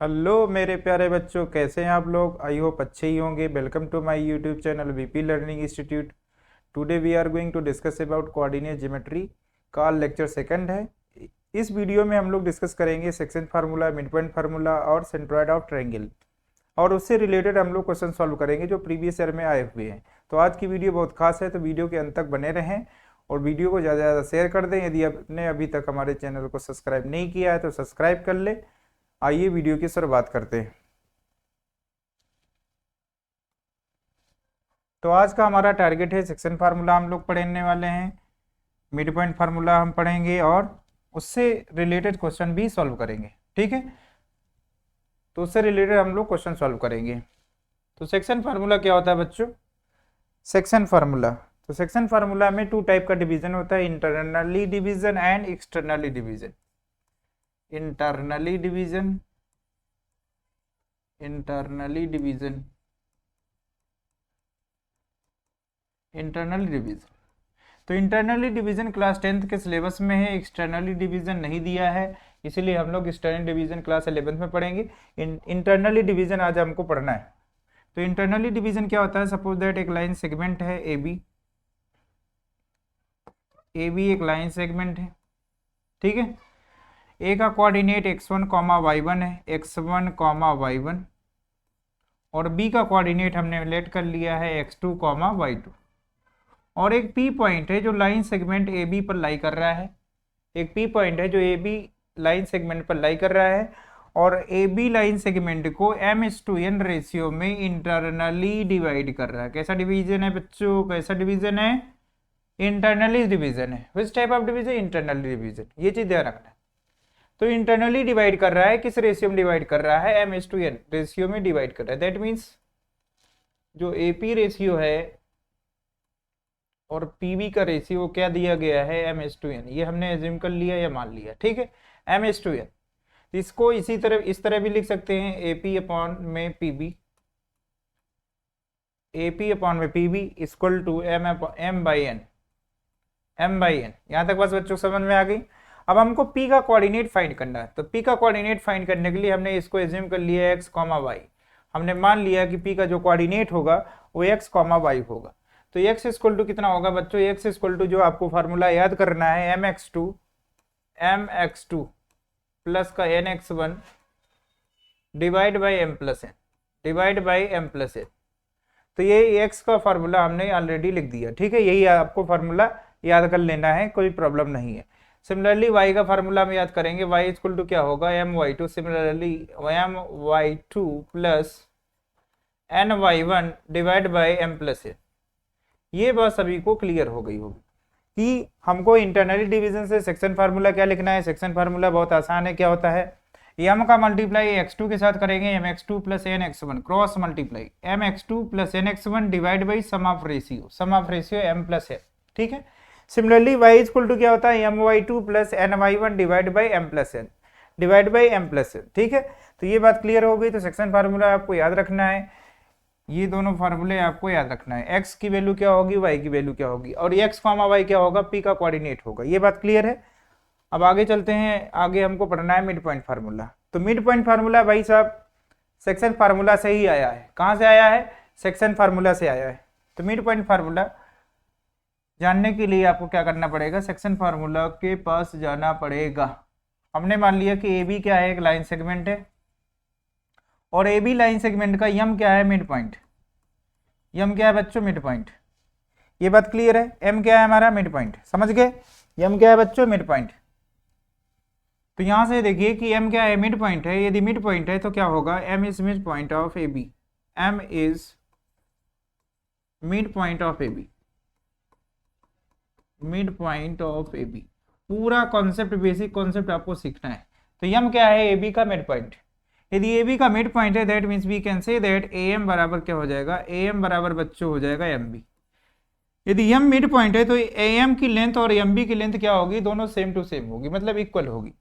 Hello मेरे प्यारे बच्चों, कैसे हैं आप लोग। आई होप अच्छे ही होंगे। Welcome to my YouTube channel VP learning institute. Today we are going to discuss about coordinate geometry का लेक्चर सेकंड है। इस वीडियो में हम लोग डिस्कस करेंगे section formula, mid point formula और सेंट्रॉइड ऑफ ट्रायंगल, और उससे रिलेटेड हम लोग क्वेश्चन सॉल्व करेंगे जो प्रीवियस ईयर में आए हुए हैं। तो आज की वीडियो बहुत खास है, तो वीडियो के अंत तक बने रहें और वीडियो को ज़्यादा से ज़्यादा शेयर कर दें। यदि आपने अभी तक हमारे चैनल को सब्सक्राइब नहीं किया है तो सब्सक्राइब कर ले। आइए वीडियो की शुरुआत करते हैं। तो आज का हमारा टारगेट है सेक्शन फार्मूला हम लोग पढ़ने वाले हैं, मिड पॉइंट फार्मूला हम पढ़ेंगे और उससे रिलेटेड क्वेश्चन भी सॉल्व करेंगे। ठीक है, तो उससे रिलेटेड हम लोग क्वेश्चन सॉल्व करेंगे। तो सेक्शन फार्मूला क्या होता है बच्चों? सेक्शन फार्मूला, तो सेक्शन फार्मूला में टू टाइप का डिवीजन होता है, internally division and externally division. Internally division, internally division, internal division. तो इंटरनली डिवीजन क्लास 10th के सिलेबस में है, एक्सटर्नली डिवीजन नहीं दिया है, इसीलिए हम लोग एक्सटर्नल डिवीजन क्लास 11th में पढ़ेंगे। इंटरनली डिवीजन आज हमको पढ़ना है। तो इंटरनली डिवीजन क्या होता है? सपोज दैट एक लाइन सेगमेंट है ए बी, ए बी एक लाइन सेगमेंट है, ठीक है। ए का कोऑर्डिनेट x1 कॉमा y1 है, x1 कॉमा y1, और बी का कोऑर्डिनेट हमने लेट कर लिया है x2 कॉमा y2, और एक पी पॉइंट है जो लाइन सेगमेंट ए बी पर लाई कर रहा है। एक पी पॉइंट है जो ए बी लाइन सेगमेंट पर लाई कर रहा है, और ए बी लाइन सेगमेंट को m/n रेशियो में इंटरनली डिवाइड कर रहा है। कैसा डिवीजन है बच्चों? कैसा डिवीजन है? इंटरनली डिवीजन है। Which type of division? Internally division. ये चीज ध्यान रखना है। तो इंटरनली डिवाइड कर रहा है, किस रेशियो में डिवाइड कर रहा है? m/n रेशियो में डिवाइड कर रहा है। दैट मीन्स जो ए पी रेशियो है और पीबी का रेशियो क्या दिया गया है? m/n। ये हमने एज्यूम कर लिया या मान लिया, ठीक है, m/n। इसको इसी तरह इस तरह भी लिख सकते हैं, AP अपॉन में PB, AP अपॉन में PB equal to m/n, m/n। यहाँ तक बस बच्चों समझ में आ गई। अब हमको P का कोऑर्डिनेट फाइंड करना है, तो P का कोऑर्डिनेट फाइंड करने के लिए हमने इसको एज्यूम कर लिया x, y। हमने मान लिया कि P का जो कोऑर्डिनेट होगा वो x, y होगा। तो x इक्वल टू कितना होगा बच्चों? x इक्वल टू जो आपको फार्मूला याद करना है, mx2 प्लस का nx1 divide by m plus n, divide by m plus n। तो ये x का फार्मूला हमने ऑलरेडी लिख दिया, ठीक है। यही आपको फार्मूला याद कर लेना है, कोई प्रॉब्लम नहीं है। सिमिलरली y का फार्मूला हम याद करेंगे, y इक्वल टू क्या होगा? my2, similarly my2 plus ny1 divide by m plus n। ये बात सभी को क्लियर हो गई होगी कि हमको इंटरनली डिवीजन से सेक्शन फार्मूला क्या लिखना है। सेक्शन फार्मूला बहुत आसान है, क्या होता है? m का मल्टीप्लाई x2 के साथ करेंगे, mx2 plus nx1 cross multiply mx2 plus nx1 divide by sum of ratio m plus n, ठीक है। सिमिलरली y इक्वल टू क्या होता है? my2 plus ny1 divide by m plus n, divide by m plus n, ठीक है। तो ये बात क्लियर हो गई। तो सेक्शन फार्मूला आपको याद रखना है, ये दोनों फार्मूले आपको याद रखना है। x की वैल्यू क्या होगी, y की वैल्यू क्या होगी, और x, y क्या होगा? p का कोऑर्डिनेट होगा। ये बात क्लियर है। अब आगे चलते हैं, आगे हमको पढ़ना है मिड पॉइंट फार्मूला। तो मिड पॉइंट फार्मूला भाई साहब सेक्शन फार्मूला से ही आया है। कहाँ से आया है? सेक्शन फार्मूला से आया है। तो मिड पॉइंट फार्मूला जानने के लिए आपको क्या करना पड़ेगा? सेक्शन फार्मूला के पास जाना पड़ेगा। हमने मान लिया कि ए बी क्या है? एक लाइन सेगमेंट है, और ए बी लाइन सेगमेंट का यम क्या है? Mid point. यम क्या है बच्चों? Mid point. ये बात क्लियर है। एम क्या है हमारा? Mid point. समझ गए? यम क्या है बच्चों? Mid point. तो यहां से देखिए कि एम क्या है? मिड पॉइंट है। यदि मिड पॉइंट है तो क्या होगा? M is mid point of A B, M is mid point of A B, mid point of A B. पूरा कॉन्सेप्ट, बेसिक कॉन्सेप्ट आपको सीखना है। तो यम क्या है? ए बी का मिड पॉइंट। यदि ए बी का मिड पॉइंट है, that means we can say that A M बराबर क्या हो जाएगा? ए एम बराबर बच्चों हो जाएगा एम बी। यदि एम मिड पॉइंट है तो ए एम की लेंथ और एम बी की लेंथ क्या होगी? दोनों सेम टू सेम होगी, मतलब इक्वल होगी।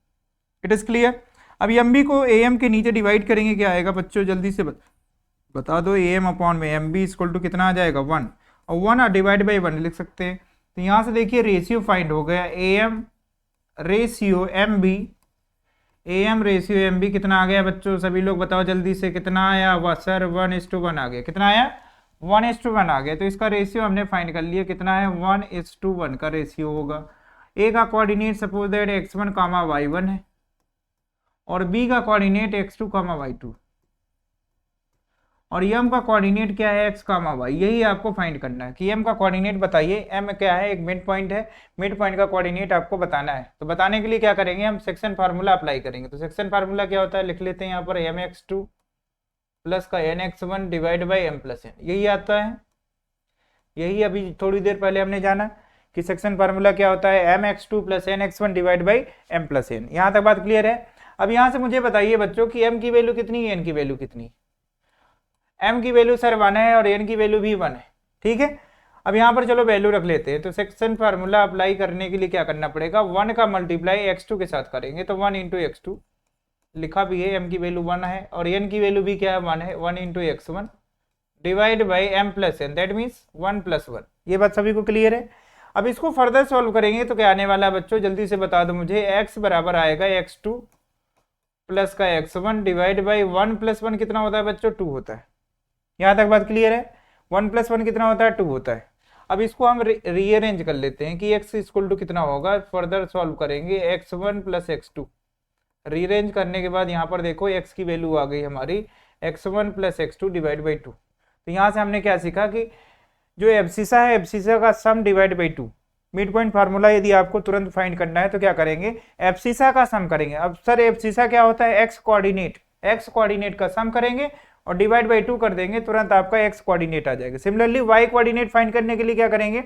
It is clear. अब एम बी को ए एम के नीचे डिवाइड करेंगे, क्या आएगा बच्चों? जल्दी से बता दो। ए एम अपॉन में एम बी इक्वल टू कितना आ जाएगा? 1, और 1 डिवाइड बाई 1 लिख सकते हैं। तो यहाँ से देखिए रेशियो फाइंड हो गया, A M ratio M B AM ratio MB कितना आ गया बच्चों, सभी लोग बताओ जल्दी से, कितना आया? वह सर 1:1 आ गया। कितना आया? 1:1 आ गया। तो इसका रेशियो हमने फाइंड कर लिया, कितना है? 1:1 का रेशियो होगा। ए का coordinate suppose that x1 comma y1 है और बी का कोऑर्डिनेट x2 कामा y2 और m का कोऑर्डिनेट क्या है? x कामा y। यही आपको फाइंड करना है कि m का कोऑर्डिनेट बताइए। m क्या है? एक मिड पॉइंट है, मिड पॉइंट का कोऑर्डिनेट आपको बताना है। तो बताने के लिए क्या करेंगे? हम सेक्शन फार्मूला अप्लाई करेंगे। तो सेक्शन फार्मूला क्या होता है, लिख लेते हैं यहाँ पर, mx2 प्लस का nx1 divide by m plus n, यही आता है। यही अभी थोड़ी देर पहले हमने जाना कि सेक्शन फार्मूला क्या होता है, mx2 plus nx1 divide by m plus n। यहाँ तक बात क्लियर है? अब यहाँ से मुझे बताइए बच्चों कि m की वैल्यू कितनी है, n की वैल्यू कितनी? m की वैल्यू सर 1 है और n की वैल्यू भी 1 है, ठीक है। अब यहाँ पर चलो वैल्यू रख लेते हैं। तो सेक्शन फार्मूला अप्लाई करने के लिए क्या करना पड़ेगा, 1 का मल्टीप्लाई x2 के साथ करेंगे तो 1 इंटू x2 लिखा भी है, m की वैल्यू 1 है और n की वैल्यू भी क्या है? 1 है। 1 into x1 divide by m plus n, that means 1 plus 1। ये बात सभी को क्लियर है? अब इसको फर्दर सॉल्व करेंगे तो क्या आने वाला है बच्चों, जल्दी से बता दो मुझे। x बराबर आएगा x2 प्लस का x1 डिवाइड बाई 1 प्लस 1 कितना होता है बच्चों? 2 होता है। यहाँ तक बात क्लियर है? 1 प्लस 1 कितना होता है? 2 होता है। अब इसको हम रीअरेंज कर लेते हैं कि x इक्वल टू कितना होगा, फर्दर सॉल्व करेंगे x1 प्लस x2। रीअरेंज करने के बाद यहाँ पर देखो x की वैल्यू आ गई हमारी x1 plus x2 divide by 2। तो यहाँ से हमने क्या सीखा कि जो एब्सिसा है, एब्सिसा का sum divide by 2। Mid point formula यदि आपको तुरंत फाइंड करना है तो क्या करेंगे, एब्सिसा का सम करेंगे। अब सर एब्सिसा क्या होता है? एक्स कोऑर्डिनेट का सम करेंगे और डिवाइड बाई 2 कर देंगे, तुरंत आपका एक्स कोऑर्डिनेट आ जाएगा। सिमिलरली वाई कोऑर्डिनेट फाइंड करने के लिए क्या करेंगे,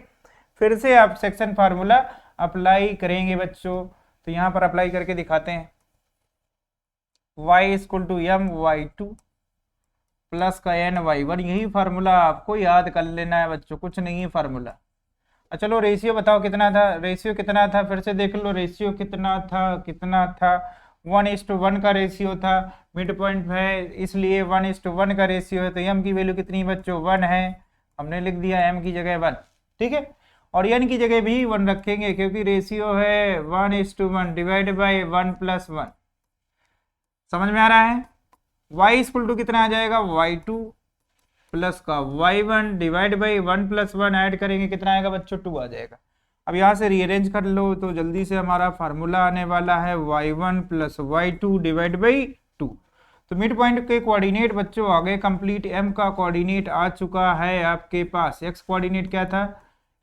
फिर से आप सेक्शन फार्मूला अप्लाई करेंगे बच्चों। तो यहाँ पर अप्लाई करके दिखाते हैं, y equal to my2 plus का ny1। यही फार्मूला आपको याद कर लेना है बच्चों, कुछ नहीं है फार्मूला। चलो रेशियो बताओ कितना था, रेशियो कितना था, फिर से देख लो रेशियो कितना था 1:1 का रेशियो था। मिड पॉइंट है इसलिए 1:1 का रेशियो है। तो m की वैल्यू कितनी बच्चों? 1 है, हमने लिख दिया m की जगह 1, ठीक है। और n की जगह भी 1 रखेंगे क्योंकि रेशियो है 1:1 डिवाइड बाई 1 प्लस 1। समझ में आ रहा है? y इक्वल टू कितना आ जाएगा, y2 प्लस का y1 divide by 1 plus 1 add करेंगे, कितना आएगा बच्चों? 2 आ जाएगा। अब यहाँ से रीअरेंज कर लो तो जल्दी से हमारा फार्मूला आने वाला है y1 plus y2 divide by 2। तो मिड पॉइंट के कोऑर्डिनेट बच्चों आ गए कंप्लीट। m का कोऑर्डिनेट आ चुका है आपके पास, x कोऑर्डिनेट क्या था,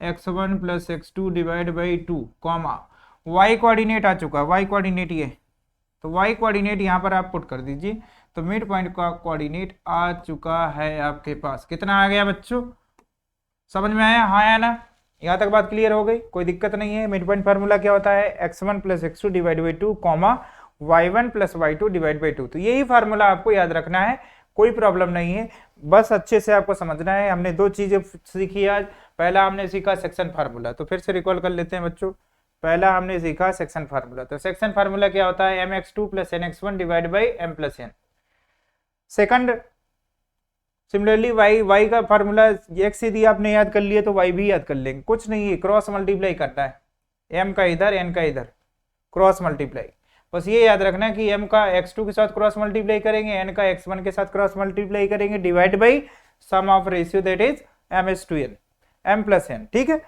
x1 plus x2 divide by 2 comma y coordinate आ चुका है, y कोऑर्डिनेट ये, तो y कोऑर्डिनेट यहाँ पर आप पुट कर दीजिए। तो मिड पॉइंट का कोऑर्डिनेट आ चुका है आपके पास। कितना आ गया बच्चों, समझ में आया? हाँ या ना? यहाँ तक बात क्लियर हो गई, कोई दिक्कत नहीं है। मिड पॉइंट फार्मूला क्या होता है, x1 plus x2 divide by 2 comma y1 plus y2 divide by 2। तो यही फार्मूला आपको याद रखना है, कोई प्रॉब्लम नहीं है, बस अच्छे से आपको समझना है। हमने 2 चीजें सीखी आज। पहला हमने सीखा सेक्शन फार्मूला, तो फिर से रिकॉल कर लेते हैं बच्चों। पहला हमने सीखा सेक्शन फार्मूला। तो सेक्शन फार्मूला क्या होता है, mx2 plus nx1 divide by m plus n। Second similarly y का फार्मूला x यदि आपने याद कर लिया तो y भी याद कर लेंगे, कुछ नहीं है, क्रॉस मल्टीप्लाई करना है, m का इधर n का इधर, क्रॉस मल्टीप्लाई। बस ये याद रखना है कि m का x2 के साथ क्रॉस मल्टीप्लाई करेंगे, n का x1 के साथ क्रॉस मल्टीप्लाई करेंगे, divide by sum of ratio that is m/n m plus n, ठीक है।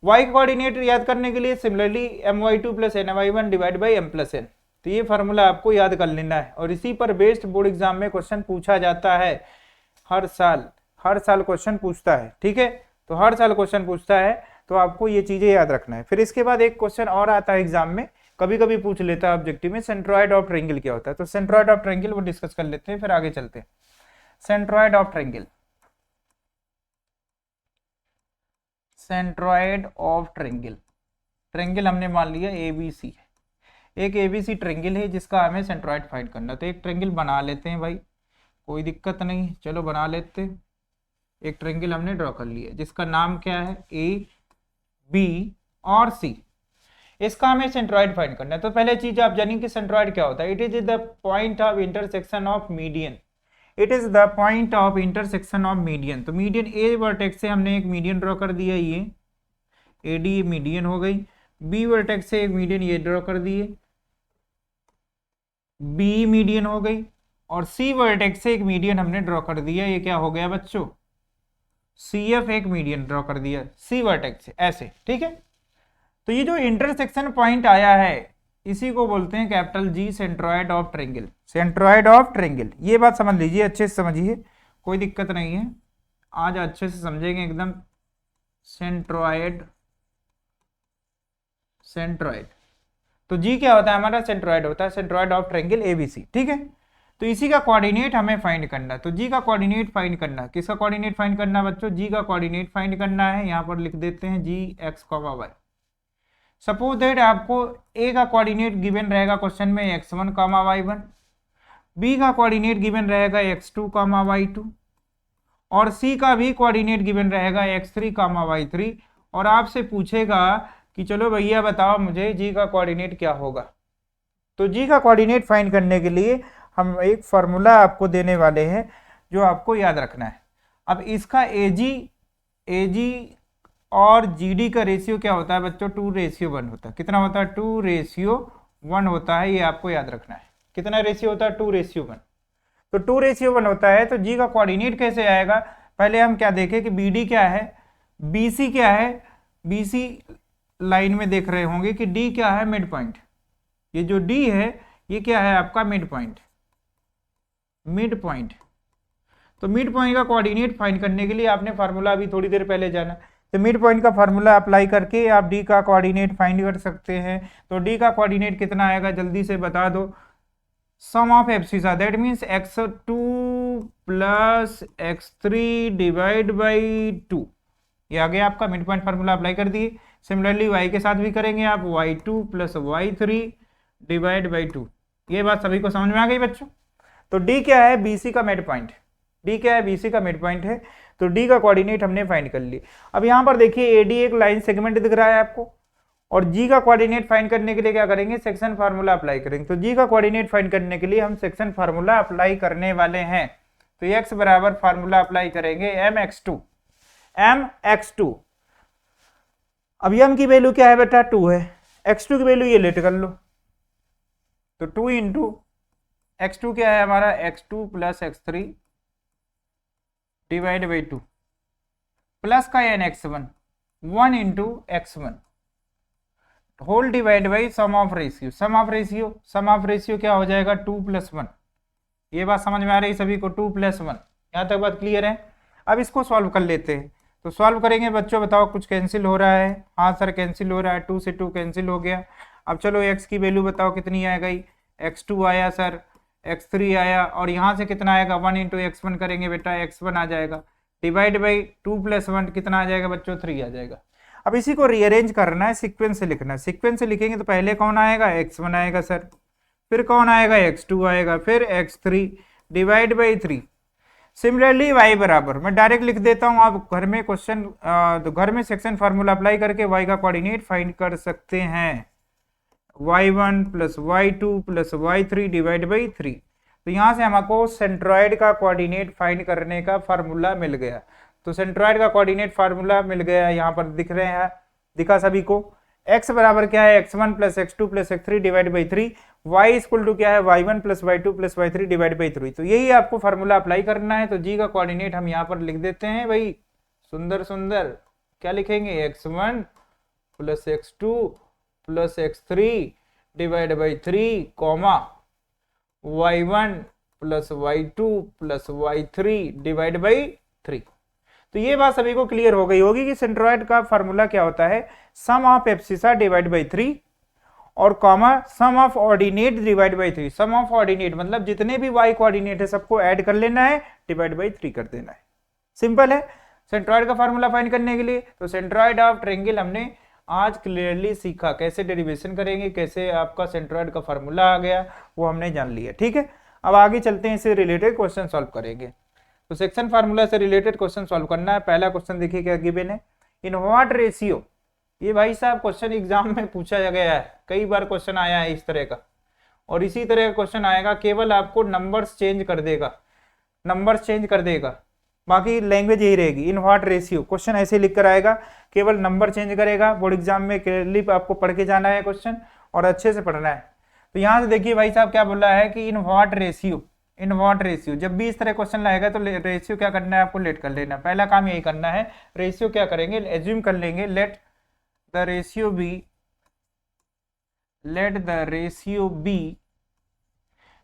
y कोऑर्डिनेट याद करने के लिए similarly my2 plus ny1 divide by m plus n। तो ये फार्मूला आपको याद कर लेना है और इसी पर बेस्ड बोर्ड एग्जाम में क्वेश्चन पूछा जाता है। हर साल क्वेश्चन पूछता है, ठीक है। तो हर साल क्वेश्चन पूछता है, तो आपको ये चीजें याद रखना है। फिर इसके बाद एक क्वेश्चन और आता है एग्जाम में, कभी कभी पूछ लेता है ऑब्जेक्टिव में, सेंट्रॉइड ऑफ ट्रायंगल क्या होता है। तो सेंट्रॉइड ऑफ ट्रायंगल वो डिस्कस कर लेते हैं, फिर आगे चलते हैं। Centroid of triangle, centroid of triangle, triangle हमने मान लिया ABC है, एक ABC ट्रायंगल है जिसका हमें सेंट्रॉइड फाइंड करना। तो एक ट्रायंगल बना लेते हैं भाई, कोई दिक्कत नहीं, चलो बना लेते। एक ट्रायंगल हमने ड्रॉ कर लिया जिसका नाम क्या है, AB और C। इसका हमें सेंट्रॉइड फाइंड करना है। तो पहले चीज आप जानिए कि सेंट्रॉइड क्या होता है। It is the point of intersection of median, it is the point of intersection of median. तो मीडियन ए वर्टेक्स से हमने एक मीडियन ड्रॉ कर दिया, ये AD मीडियन हो गई। B वर्टेक्स से एक मीडियन ये ड्रॉ कर दिए, बी मीडियन हो गई, और सी वर्टेक्स से एक मीडियन हमने ड्रॉ कर दिया, ये क्या हो गया बच्चों, सी एफ एक मीडियन ड्रॉ कर दिया सी वर्टेक्स से, ऐसे, ठीक है। तो ये जो इंटरसेक्शन पॉइंट आया है इसी को बोलते हैं capital G, centroid of triangle, centroid of triangle. ये बात समझ लीजिए, अच्छे से समझिए, कोई दिक्कत नहीं है, आज अच्छे से समझेंगे एकदम। सेंट्रॉइड, सेंट्रॉइड, तो जी क्या होता है हमारा, सेंट्रॉइड होता है, सेंट्रॉइड ऑफ ट्रायंगल एबीसी, ठीक है। तो इसी का कोऑर्डिनेट हमें फाइंड करना है, तो जी का कोऑर्डिनेट फाइंड करना है, किसका कोऑर्डिनेट फाइंड करना है बच्चों, जी का कोऑर्डिनेट फाइंड करना है। यहाँ पर लिख देते हैं G x comma y. Suppose that आपको ए का कोऑर्डिनेट गिवन रहेगा क्वेश्चन में x1 कॉमा y1, बी का कोऑर्डिनेट गिवन रहेगा x2 कॉमा y2, और सी का भी कोऑर्डिनेट गिवन रहेगा x3 कॉमा y3, और आपसे पूछेगा कि चलो भैया बताओ मुझे जी का कोऑर्डिनेट क्या होगा। तो जी का कोऑर्डिनेट फाइंड करने के लिए हम एक फार्मूला आपको देने वाले हैं जो आपको याद रखना है। अब इसका एजी और जीडी का रेशियो क्या होता है बच्चों, 2:1 होता है। कितना होता है, 2:1 होता है, ये आपको याद रखना है। कितना रेशियो होता है, 2:1। तो 2:1 होता है, तो जी का कोऑर्डिनेट कैसे आएगा, पहले हम क्या देखें कि बीडी क्या है, बीसी क्या है। बीसी लाइन में देख रहे होंगे कि डी क्या है, मिड पॉइंट। ये जो डी है ये क्या है आपका, मिड पॉइंट, मिड पॉइंट। तो मिड पॉइंट का कोऑर्डिनेट फाइंड करने के लिए आपने फार्मूला अभी थोड़ी देर पहले जाना, तो मिड पॉइंट का फार्मूला अप्लाई करके आप डी का कोऑर्डिनेट फाइंड कर सकते हैं। तो डी का कोऑर्डिनेट कितना आएगा जल्दी से बता दो, sum of abscissa, that means x2 plus x3 divide by 2, ये आ गया आपका। मिड पॉइंट फार्मूला अप्लाई कर दिए। सिमिलरली y के साथ भी करेंगे आप, y2 plus y3 divide by 2। ये बात सभी को समझ में आ गई बच्चों। तो d क्या है, bc का मिड पॉइंट, d क्या है, bc का मिड पॉइंट है। तो d का कोऑर्डिनेट हमने फाइंड कर ली। अब यहाँ पर देखिए AD एक लाइन सेगमेंट दिख रहा है आपको, और g का कोऑर्डिनेट फाइंड करने के लिए क्या करेंगे, सेक्शन फार्मूला अप्लाई करेंगे। तो g का कोऑर्डिनेट फाइंड करने के लिए हम सेक्शन फार्मूला अप्लाई करने वाले हैं। तो x बराबर फार्मूला अप्लाई करेंगे mx2, mx2। अब m की वैल्यू क्या है बेटा, 2 है, x2 की वैल्यू ये लेट कर लो, तो 2 इंटू x2 क्या है हमारा, x2 plus x3 divide by 2, plus का n x1, 1 into x1 whole divide by sum of ratio. Sum of ratio, sum of ratio क्या हो जाएगा, 2 + 1। ये बात समझ में आ रही है सभी को, 2 + 1, यहाँ तक बात क्लियर है। अब इसको सॉल्व कर लेते हैं। तो सॉल्व करेंगे बच्चों, बताओ कुछ कैंसिल हो रहा है, हाँ सर कैंसिल हो रहा है, 2 से 2 कैंसिल हो गया। अब चलो x की वैल्यू बताओ कितनी आ गई, x2 आया सर, x3 आया, और यहाँ से कितना आएगा, 1 इंटू x1 करेंगे बेटा, x1 आ जाएगा, डिवाइड बाई 2 + 1 कितना आ जाएगा बच्चों, 3 आ जाएगा। अब इसी को रीअरेंज करना है, सीक्वेंस से लिखना है। सीक्वेंस से लिखेंगे तो पहले कौन आएगा, x1 आएगा सर, फिर कौन आएगा, x2 आएगा, फिर x3 divide by 3। Similarly y बराबर, मैं डायरेक्ट लिख देता हूँ, आप घर में क्वेश्चन तो घर में सेक्शन फार्मूला अप्लाई करके y का कोऑर्डिनेट फाइंड कर सकते हैं, y1 plus y2 plus y3 divide by 3। तो यहाँ से हमको सेंट्रॉइड का कोऑर्डिनेट फाइंड करने का फार्मूला मिल गया। तो सेंट्रॉइड का कोऑर्डिनेट फार्मूला मिल गया, यहाँ पर दिख रहे हैं, दिखा सभी को। x बराबर क्या है, x1 plus x2 plus x3 divide by 3, y equal to क्या है, y1 plus y2 plus y3 divide by 3। तो यही आपको फार्मूला अप्लाई करना है। तो g का कोऑर्डिनेट हम यहाँ पर लिख देते हैं भाई, सुंदर सुंदर, क्या लिखेंगे, x1 plus x2 plus x3 divide by 3 comma y1 plus y2 plus y3 divide by 3। तो ये बात सभी को क्लियर हो गई होगी कि सेंट्रॉइड का फार्मूला क्या होता है, sum of abscissa divide by 3 और comma sum of ordinate divide by 3। Sum of ordinate मतलब जितने भी y कोऑर्डिनेट है सबको ऐड कर लेना है, डिवाइड बाई 3 कर देना है। सिंपल है सेंट्रॉइड का फार्मूला फाइंड करने के लिए। तो सेंट्रॉइड ऑफ ट्रायंगल हमने आज क्लियरली सीखा, कैसे डेरिवेशन करेंगे, कैसे आपका सेंट्रॉइड का फार्मूला आ गया वो हमने जान लिया, ठीक है। अब आगे चलते हैं, इससे रिलेटेड क्वेश्चन सॉल्व करेंगे। तो सेक्शन फार्मूला से रिलेटेड क्वेश्चन सॉल्व करना है। पहला क्वेश्चन देखिए क्या गिवन है, इन व्हाट रेशियो। ये भाई साहब क्वेश्चन एग्जाम में पूछा गया है, कई बार क्वेश्चन आया है इस तरह का, और इसी तरह का क्वेश्चन आएगा, केवल आपको नंबर्स चेंज कर देगा, नंबर्स चेंज कर देगा, बाकी लैंग्वेज यही रहेगी। इन व्हाट रेशियो क्वेश्चन ऐसे लिख कर आएगा, केवल नंबर चेंज करेगा। बोर्ड एग्जाम में क्लियरली आपको पढ़ के जाना है क्वेश्चन, और अच्छे से पढ़ना है। तो यहाँ से देखिए भाई साहब क्या बोला है कि इन व्हाट रेशियो, जब भी इस तरह क्वेश्चन लाएगा तो रेशियो क्या करना है आपको, लेट कर लेना। पहला काम यही करना है, रेशियो क्या करेंगे, एज्यूम कर लेंगे लेट द रेशियो बी।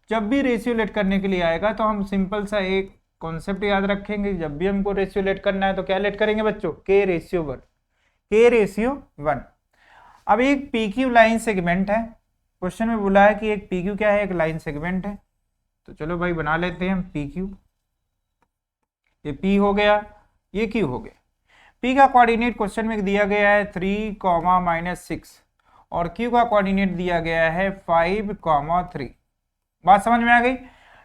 जब भी रेशियो लेट करने के लिए आएगा तो हम सिंपल सा एक कॉन्सेप्ट याद रखेंगे, जब भी हमको रेशियो लेट करना है तो क्या लेट करेंगे बच्चों, K/1। अब एक PQ लाइन सेगमेंट है, क्वेश्चन में बोला है कि एक PQ क्या है, एक लाइन सेगमेंट है। तो चलो भाई बना लेते हैं हम PQ। ये P हो गया, ये Q हो गया। P का कोऑर्डिनेट क्वेश्चन में दिया गया है 3, और Q का कोऑर्डिनेट दिया गया है 5, 3। बात समझ में आ गई।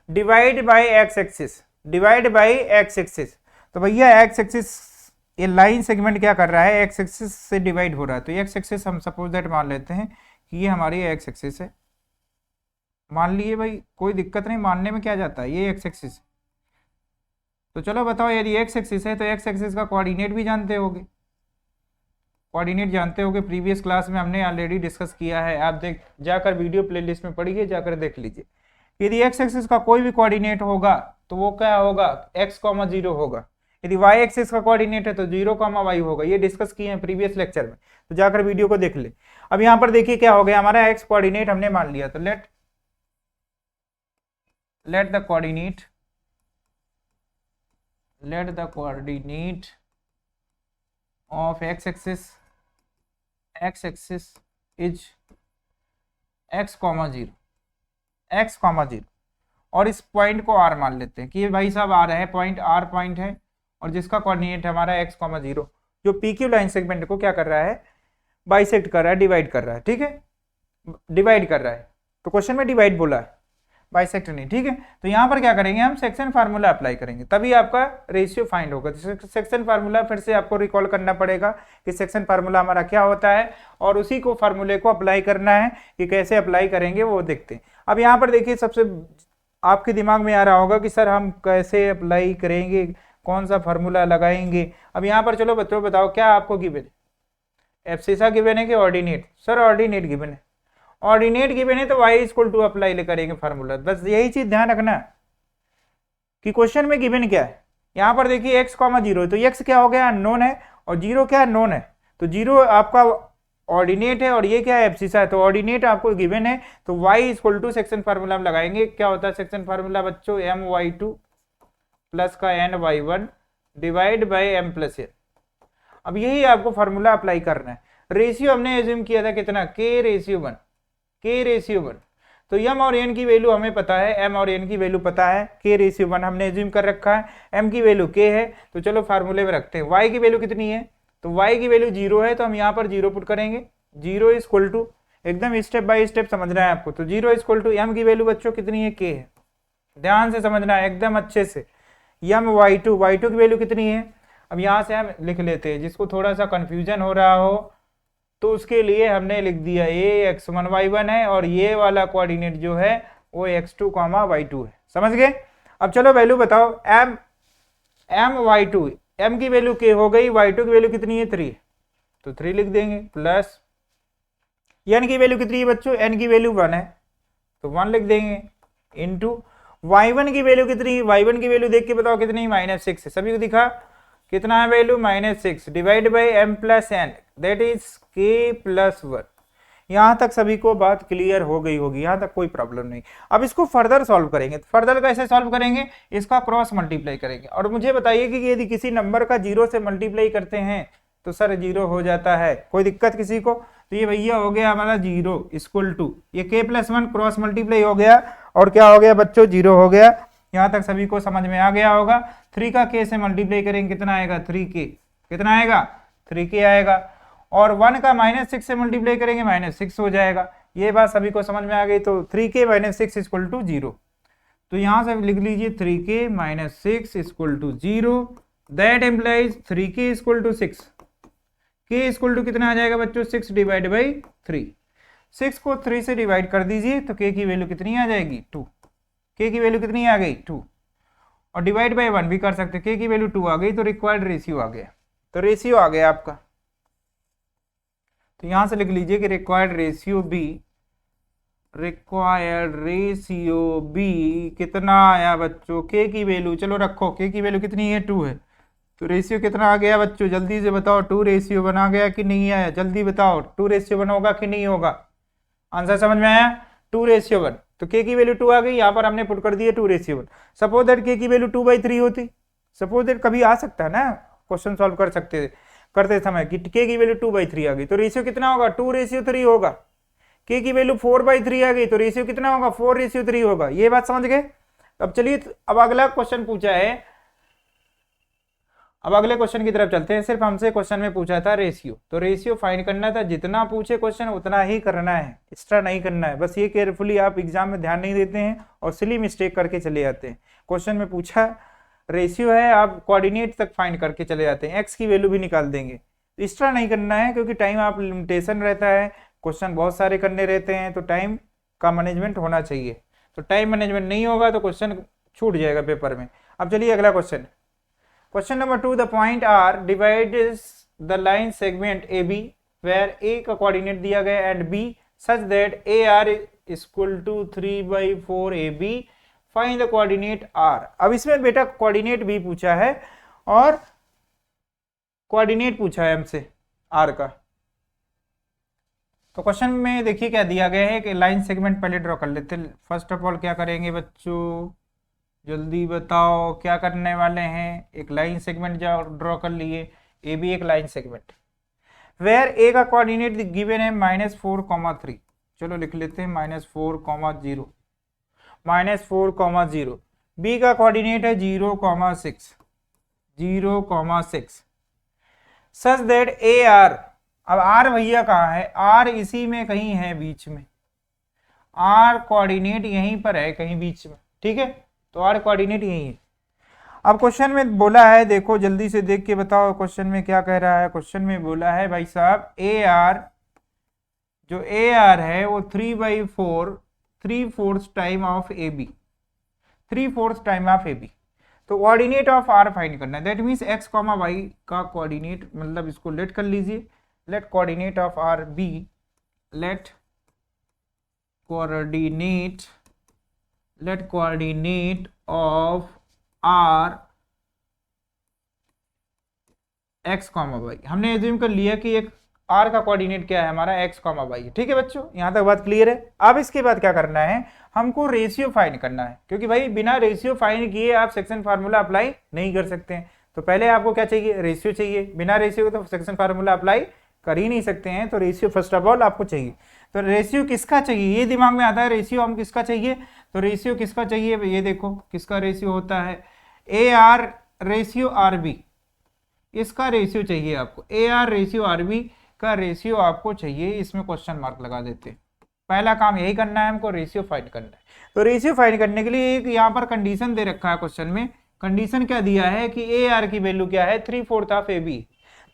डिवाइड बाय एक्स एक्सिस, तो भैया एक्स एक्सिस, ये लाइन सेगमेंट क्या कर रहा है, एक्स एक्सिस से डिवाइड हो रहा है। तो एक्स एक्सिस हम सपोज दैट मान लेते हैं कि ये हमारी एक्स एक्सिस है, मान लिए भाई, कोई दिक्कत नहीं, मानने में क्या जाता है, ये एक्स एक्सिस। तो चलो बताओ, यदि एक्स एक्सिस है तो एक्स एक्सिस का कोऑर्डिनेट भी जानते होगे, प्रीवियस क्लास में हमने ऑलरेडी डिस्कस किया है। आप जाकर वीडियो प्लेलिस्ट में पढ़िए, जाकर देख लीजिए। यदि एक्स एक्सिस का कोई भी कोऑर्डिनेट होगा तो वो क्या होगा, x,0 होगा। यदि वाई एक्सिस का कोऑर्डिनेट है तो 0,y होगा। ये डिस्कस किए हैं प्रीवियस लेक्चर में, तो जाकर वीडियो को देख ले। अब यहाँ पर देखिए क्या हो गया, हमारा एक्स कोऑर्डिनेट हमने मान लिया, तो let the coordinate of x axis is x,0, और इस पॉइंट को r मान लेते हैं कि ये भाई साहब r है, r पॉइंट है, और जिसका कोऑर्डिनेट हमारा x,0, जो PQ लाइन सेगमेंट को क्या कर रहा है, बाइसेक्ट कर रहा है, डिवाइड कर रहा है। ठीक है, डिवाइड कर रहा है, तो क्वेश्चन में डिवाइड बोला है, बाइसेक्ट नहीं। ठीक है, तो यहाँ पर क्या करेंगे, हम सेक्शन फार्मूला अप्लाई करेंगे, तभी आपका रेशियो फाइंड होगा। सेक्शन फार्मूला फिर से आपको रिकॉल करना पड़ेगा कि सेक्शन फार्मूला हमारा क्या होता है, और उसी को फार्मूले को अप्लाई करना है। कि कैसे अप्लाई करेंगे वो देखते हैं। अब यहाँ पर देखिए, सबसे आपके दिमाग में आ रहा होगा कि सर हम कैसे अप्लाई करेंगे, कौन सा फार्मूला लगाएंगे। अब यहाँ पर चलो बच्चों बताओ, क्या आपको गिवन है, एब्सिसा गिवन है कि ऑर्डिनेट, सर ऑर्डिनेट गिवन है, ऑर्डिनेट गिवन है तो y अप्लाई करेंगे फार्मूला। बस यही चीज ध्यान रखना कि क्वेश्चन में गिवन क्या है। यहाँ पर देखिए x,0, तो x क्या हो गया, नोन है, और 0 क्या है, नोन है। तो 0 आपका ऑर्डिनेट है और ये क्या है, एब्सिसा है। तो ऑर्डिनेट आपको गिवन है, तो y सेक्शन फार्मूला हम लगाएंगे। क्या होता है सेक्शन फार्मूला बच्चों, my2 प्लस का ny1 divide by m plus n। अब यही आपको फार्मूला अप्लाई करना है। रेशियो हमने एज्यूम किया था कितना, K/1, तो m और n की वैल्यू हमें पता है, m और n की वैल्यू पता है, K/1 हमने एज्यूम कर रखा है, m की वैल्यू k है। तो चलो फार्मूले में रखते हैं, y की वैल्यू कितनी है, तो y की वैल्यू 0 है, तो हम यहाँ पर 0 पुट करेंगे। 0 इक्वल टू, एकदम स्टेप बाय स्टेप समझना है आपको। तो 0 इक्वल टू m की वैल्यू बच्चों कितनी है, k है, ध्यान से समझना है एकदम अच्छे से। y2 की वैल्यू कितनी है, अब यहाँ से हम लिख लेते हैं, जिसको थोड़ा सा कंफ्यूजन हो रहा हो तो उसके लिए हमने लिख दिया ये x1 y1 है, और ये वाला कोऑर्डिनेट जो है वो x2 y2 है। समझ गए। अब चलो वैल्यू बताओ, m y2, m की वैल्यू k हो गई, y2 की वैल्यू कितनी है, 3, तो 3 लिख देंगे, प्लस n की वैल्यू कितनी है बच्चों, n की वैल्यू 1 है, तो 1 लिख देंगे, इंटू y1 की वैल्यू कितनी है, y1 की वैल्यू देख के बताओ कितनी, -6 है। सभी को दिखा कितना है value, -6 divide by m plus n, that is k+1। यहां तक सभी को बात क्लियर हो गई होगी, यहां तक कोई प्रॉब्लम नहीं। अब इसको फर्दर सॉल्व करेंगे। फर्दर कैसे सॉल्व करेंगे, इसका क्रॉस मल्टीप्लाई करेंगे। और मुझे बताइए कि यदि किसी नंबर का 0 से मल्टीप्लाई करते हैं तो सर 0 हो जाता है, कोई दिक्कत किसी को। तो ये भैया हो गया हमारा 0 इक्वल टू, ये k+1 क्रॉस मल्टीप्लाई हो गया, और क्या हो गया बच्चों, 0 हो गया। यहाँ तक सभी को समझ में आ गया होगा। 3 का k से मल्टीप्लाई करेंगे कितना आएगा, 3k, कितना आएगा, 3k आएगा। और 1 का -6 से मल्टीप्लाई करेंगे -6 हो जाएगा। ये बात सभी को समझ में आ गई। तो 3k - 6 इक्वल टू 0। तो यहाँ से लिख लीजिए 3k - 6 equal to 0, that implies 3k equal to 6। k equal to कितना आ जाएगा बच्चों, 6 डिवाइड बाई 3। 6 को 3 से डिवाइड कर दीजिए तो k की वैल्यू कितनी आ जाएगी, 2। k की वैल्यू कितनी आ गई, 2। और डिवाइड बाई 1 भी कर सकते, k की वैल्यू 2 आ गई, तो रिक्वायर्ड रेशियो आ गया। तो रेशियो आ गया आपका। तो यहां से लिख लीजिए कि required ratio B required ratio B कितना आया बच्चों, के की वैल्यू, चलो रखो, के की वैल्यू कितनी है, 2 है, तो रेशियो कितना आ गया बच्चों, जल्दी से बताओ, 2:1 आ गया कि नहीं आया, जल्दी बताओ, 2:1 होगा कि नहीं होगा, आंसर समझ में आया, 2:1, तो के की वैल्यू 2 आ गई, यहाँ पर हमने पुट कर दिया 2:1। सपोज दैट के की वैल्यू 2/3 होती, सपोज दैट कभी आ सकता है ना, क्वेश्चन सॉल्व करते समय कि के की वैल्यू 2/3 आ गई, तो रेशियो कितना होगा, 2:3 होगा। के की वैल्यू 4/3 आ गई, तो रेशियो कितना होगा, 4:3 होगा। ये बात समझ गए। अब चलिए, अब अगला क्वेश्चन पूछा है, अब अगले क्वेश्चन की तरफ चलते हैं। सिर्फ हमसे क्वेश्चन में पूछा था रेशियो, तो रेशियो फाइंड करना था, जितना पूछे क्वेश्चन उतना ही करना है, एक्स्ट्रा नहीं करना है। बस ये केयरफुली आप एग्जाम में ध्यान नहीं देते हैं और सिली मिस्टेक करके चले जाते हैं। क्वेश्चन में पूछा रेशियो है, आप कोऑर्डिनेट तक फाइंड करके चले जाते हैं, एक्स की वैल्यू भी निकाल देंगे, एक्स्ट्रा नहीं करना है, क्योंकि टाइम आप लिमिटेशन रहता है, क्वेश्चन बहुत सारे करने रहते हैं, तो टाइम का मैनेजमेंट होना चाहिए। तो टाइम मैनेजमेंट नहीं होगा तो क्वेश्चन छूट जाएगा पेपर में। अब चलिए अगला question, question number 2, the point R divides the line segment A B where A का कोऑर्डिनेट दिया गया and B such that A R equal to 3/4 A B, find the coordinate R. अब इसमें बेटा कोऑर्डिनेट भी पूछा है और कोऑर्डिनेट पूछा है हमसे आर का। तो क्वेश्चन में देखिए क्या दिया गया है कि लाइन सेगमेंट पहले ड्रॉ कर लेते हैं। फर्स्ट ऑफ ऑल क्या करेंगे बच्चों, जल्दी बताओ क्या करने वाले हैं। एक लाइन सेगमेंट ड्रॉ कर लिए, ए भी एक लाइन सेगमेंट, वेयर ए का कोऑर्डिनेट गिवन है -4,3, चलो लिख लेते हैं -4,0, -4,0। बी का कोऑर्डिनेट है 0,6, 0,6, सच दैट ए आर, अब आर भैया कहाँ है, आर इसी में कहीं है बीच में, आर कोऑर्डिनेट यहीं पर है कहीं बीच में, ठीक है, तो आर कोऑर्डिनेट यही है। अब क्वेश्चन में बोला है, देखो जल्दी से देख के बताओ क्वेश्चन में क्या कह रहा है। क्वेश्चन में बोला है भाई साहब ए आर, जो ए आर है वो 3/4, 3/4 time of A B, 3/4 time of A B, तो कोऑर्डिनेट ऑफ आर फाइंड करना है। That means X comma Y का कोऑर्डिनेट, मतलब इसको लेट कर लीजिए, let coordinate of R B, let coordinate of R X comma Y. हमने assume कर लिया कि एक आर का कोऑर्डिनेट क्या है हमारा, एक्स कॉमा वाई है, ठीक है बच्चों, यहां तक बात क्लियर है। अब इसके बाद क्या करना है, हमको रेशियो फाइंड करना है, क्योंकि भाई बिना रेशियो फाइंड किए आप सेक्शन फार्मूला अप्लाई नहीं कर सकते हैं। तो पहले आपको क्या चाहिए, रेशियो चाहिए, बिना रेशियो के तो सेक्शन फार्मूला अप्लाई कर ही नहीं सकते हैं, तो रेशियो फर्स्ट ऑफ ऑल आपको चाहिए। तो रेशियो किसका चाहिए, ये दिमाग में आता है, रेशियो हम किसका चाहिए, तो रेशियो किसका चाहिए, ये देखो किसका रेशियो होता है, A R ratio R B, इसका रेशियो चाहिए आपको, A R ratio R B का रेशियो आपको चाहिए, इसमें क्वेश्चन मार्क लगा देते हैं। पहला काम यही करना है हमको, रेशियो फाइंड करना है। तो रेशियो फाइंड करने के लिए एक यहाँ पर कंडीशन दे रखा है क्वेश्चन में, कंडीशन क्या दिया है कि ए आर की वैल्यू क्या है, 3/4 ऑफ ए बी।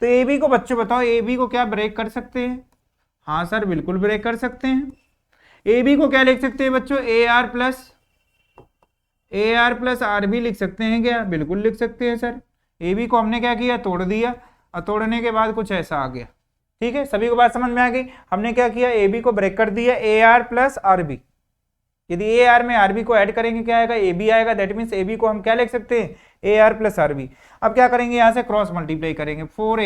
तो ए बी को बच्चों बताओ, ए बी को क्या ब्रेक कर सकते हैं, हाँ सर बिल्कुल ब्रेक कर सकते हैं। ए बी को क्या लिख सकते हैं बच्चों, A R plus R B लिख सकते हैं क्या, बिल्कुल लिख सकते हैं सर। ए बी को हमने क्या किया, तोड़ दिया, और तोड़ने के बाद कुछ ऐसा आ गया, ठीक है, सभी को बात समझ में आ गई। हमने क्या किया, ए बी को ब्रेक कर दिया, A R plus R B, यदि ए आर में आर बी को ऐड करेंगे क्या आएगा, ए बी आएगा, दैट मीन्स ए बी को हम क्या लिख सकते हैं, A R plus R B. अब क्या करेंगे, यहां से क्रॉस मल्टीप्लाई करेंगे, 4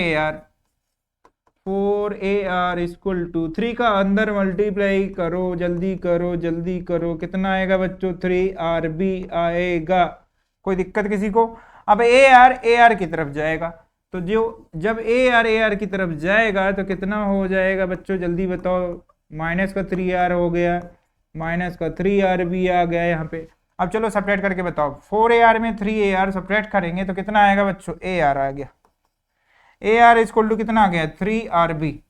इक्वल टू 3 का अंदर मल्टीप्लाई करो, जल्दी करो जल्दी करो, कितना आएगा बच्चों, 3 RB आएगा, कोई दिक्कत किसी को। अब ए आर की तरफ जाएगा, तो जो जब ए आर की तरफ जाएगा तो कितना हो जाएगा बच्चों, जल्दी बताओ, माइनस का 3R हो गया, माइनस का 3RB आ गया यहाँ पे। अब चलो सब्ट्रैक्ट करके बताओ, 4AR में 3AR सब्ट्रैक्ट करेंगे तो कितना आएगा बच्चों, AR आ गया, AR इक्वल टू कितना आ गया, 3RB।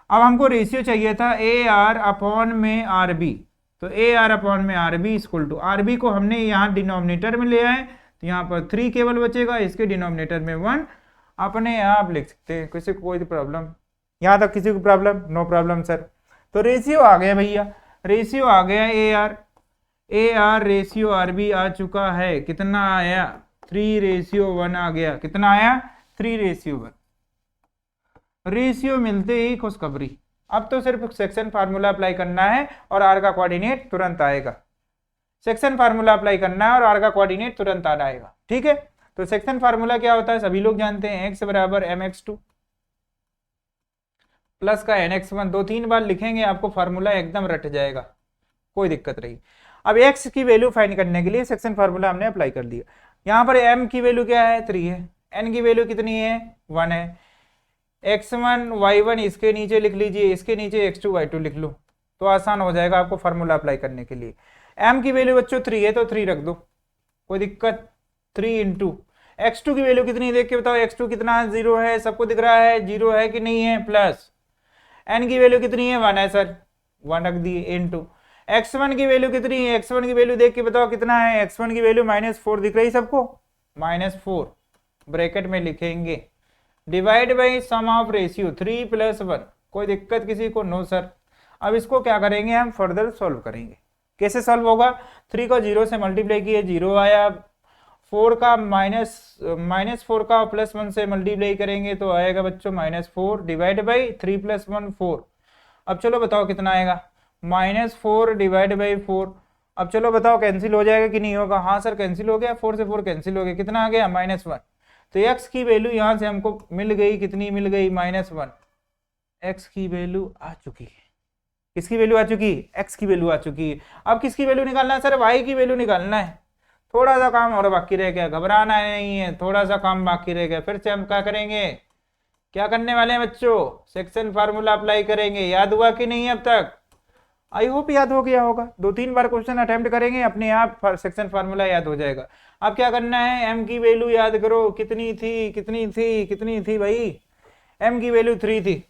अब हमको रेशियो चाहिए था AR अपॉन में RB, तो AR अपॉन में RB इक्वल टू, RB को हमने यहाँ डिनोमिनेटर में ले आए, तो यहाँ पर 3 केवल बचेगा, इसके डिनोमिनेटर में 1 अपने आप लिख सकते हैं, किसी को कोई प्रॉब्लम, यहाँ तक किसी को प्रॉब्लम, नो प्रॉब्लम सर। तो रेशियो आ गया भैया, रेशियो आ गया AR रेशियो RB आ चुका है, कितना आया, 3:1 आ गया, कितना आया, 3:1। रेशियो मिलते ही खुशखबरी, अब तो सिर्फ सेक्शन फार्मूला अप्लाई करना है और आर का कोऑर्डिनेट तुरंत आएगा। सेक्शन फार्मूला अप्लाई करना है और आर का कोऑर्डिनेट तुरंत आएगा। ठीक है, तो सेक्शन फार्मूला क्या होता है सभी लोग जानते हैं, x बराबर mx2 प्लस का nx1। 2-3 बार लिखेंगे आपको फार्मूला एकदम रट जाएगा, कोई दिक्कत नहीं। अब x की वैल्यू फाइंड करने के लिए सेक्शन फार्मूला हमने अप्लाई कर दिया। यहाँ पर m की वैल्यू क्या है 3 है, n की वैल्यू कितनी है 1 है, x1 y1 इसके नीचे लिख लीजिए, इसके नीचे x2 y2 लिख लो तो आसान हो जाएगा आपको फार्मूला अप्लाई करने के लिए। m की वैल्यू बच्चों 3 है तो 3 रख दो, कोई दिक्कत। 3 इंटू x2 की वैल्यू कितनी देख के बताओ, x2 कितना 0 है, सबको दिख रहा है 0 है कि नहीं है, प्लस n की वैल्यू कितनी है 1 है सर, 1 रख दिए, इंटू x1 की वैल्यू कितनी है, x1 की वैल्यू देख के बताओ कितना है, x1 की वैल्यू -4 दिख रही सबको, -4 ब्रैकेट में लिखेंगे, divide by sum of ratio 3 + 1। कोई दिक्कत किसी को, नो सर। अब इसको क्या करेंगे हम फर्दर सॉल्व करेंगे। कैसे सॉल्व होगा, 3 को 0 से मल्टीप्लाई किए 0 आया, 4 का -4 का +1 से मल्टीप्लाई करेंगे तो आएगा बच्चों -4 डिवाइड बाई 3 + 1 4। अब चलो बताओ कितना आएगा, -4 डिवाइड बाई 4। अब चलो बताओ कैंसिल हो जाएगा कि नहीं होगा, हाँ सर कैंसिल हो गया, 4 से 4 कैंसिल हो गया, कितना आ गया -1। तो x की वैल्यू यहां से हमको मिल गई, कितनी मिल गई -1। x की वैल्यू आ चुकी है, किसकी वैल्यू आ चुकी है, x की वैल्यू आ चुकी है। अब किसकी वैल्यू निकालना है सर, y की वैल्यू निकालना है। थोड़ा सा काम और बाकी रह गया, घबराना नहीं है, थोड़ा सा काम बाकी रह गया। फिर से हम क्या करेंगे, क्या करने वाले हैं बच्चों, सेक्शन फार्मूला अप्लाई करेंगे। याद हुआ कि नहीं अब तक, आई होप याद हो गया होगा। 2-3 बार क्वेश्चन अटेम्प्ट करेंगे, अपने आप सेक्शन फार्मूला याद हो जाएगा। अब क्या करना है, m की वैल्यू याद करो, कितनी थी कितनी थी भाई, m की वैल्यू 3 थी,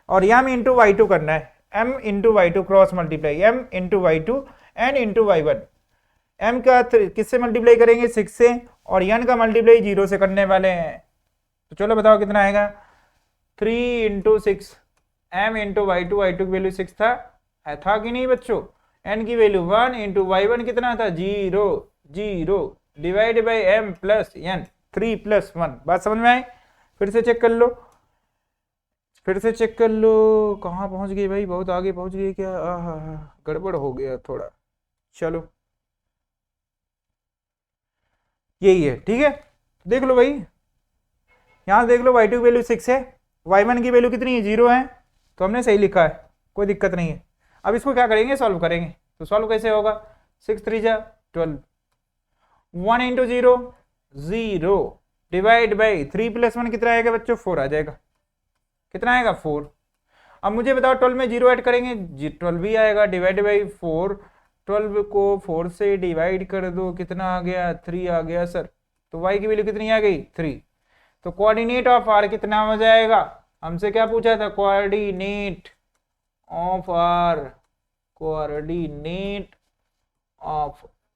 और m इंटू y2 करना है, m into y2 cross multiply, m into y2 n into y1। m का किससे मल्टीप्लाई करेंगे 6 से, और n का मल्टीप्लाई 0 से करने वाले हैं। तो चलो बताओ कितना आएगा, 3 इंटू 6, m इंटू y2 की वैल्यू 6 था कि नहीं बच्चों, n की वैल्यू 1 इंटू y1 कितना था 0 divide by m plus n, 3 + 1। बात समझ में आई, फिर से चेक कर लो, कहाँ पहुंच गए भाई, बहुत आगे पहुंच गए क्या, गड़बड़ हो गया थोड़ा। चलो यही है, ठीक है, देख लो भाई, यहां देख लो y2 की वैल्यू 6 है, y1 की वैल्यू कितनी है 0 है, तो हमने सही लिखा है, कोई दिक्कत नहीं है। अब इसको क्या करेंगे, सॉल्व करेंगे। तो सॉल्व कैसे होगा, 6 3 जा 12, 1 इंटू 0 डिवाइड बाई 3 + 1 कितना आएगा बच्चों, 4 आ जाएगा, कितना आएगा 4। अब मुझे बताओ 12 में 0 ऐड करेंगे 12 भी आएगा, डिवाइड बाई 4, 12 को 4 से डिवाइड कर दो, कितना आ गया 3 आ गया सर। तो y की वैल्यू कितनी आ गई 3। तो कोऑर्डिनेट ऑफ r कितना हो जाएगा, हमसे क्या पूछा था, कोऑर्डिनेट ऑफ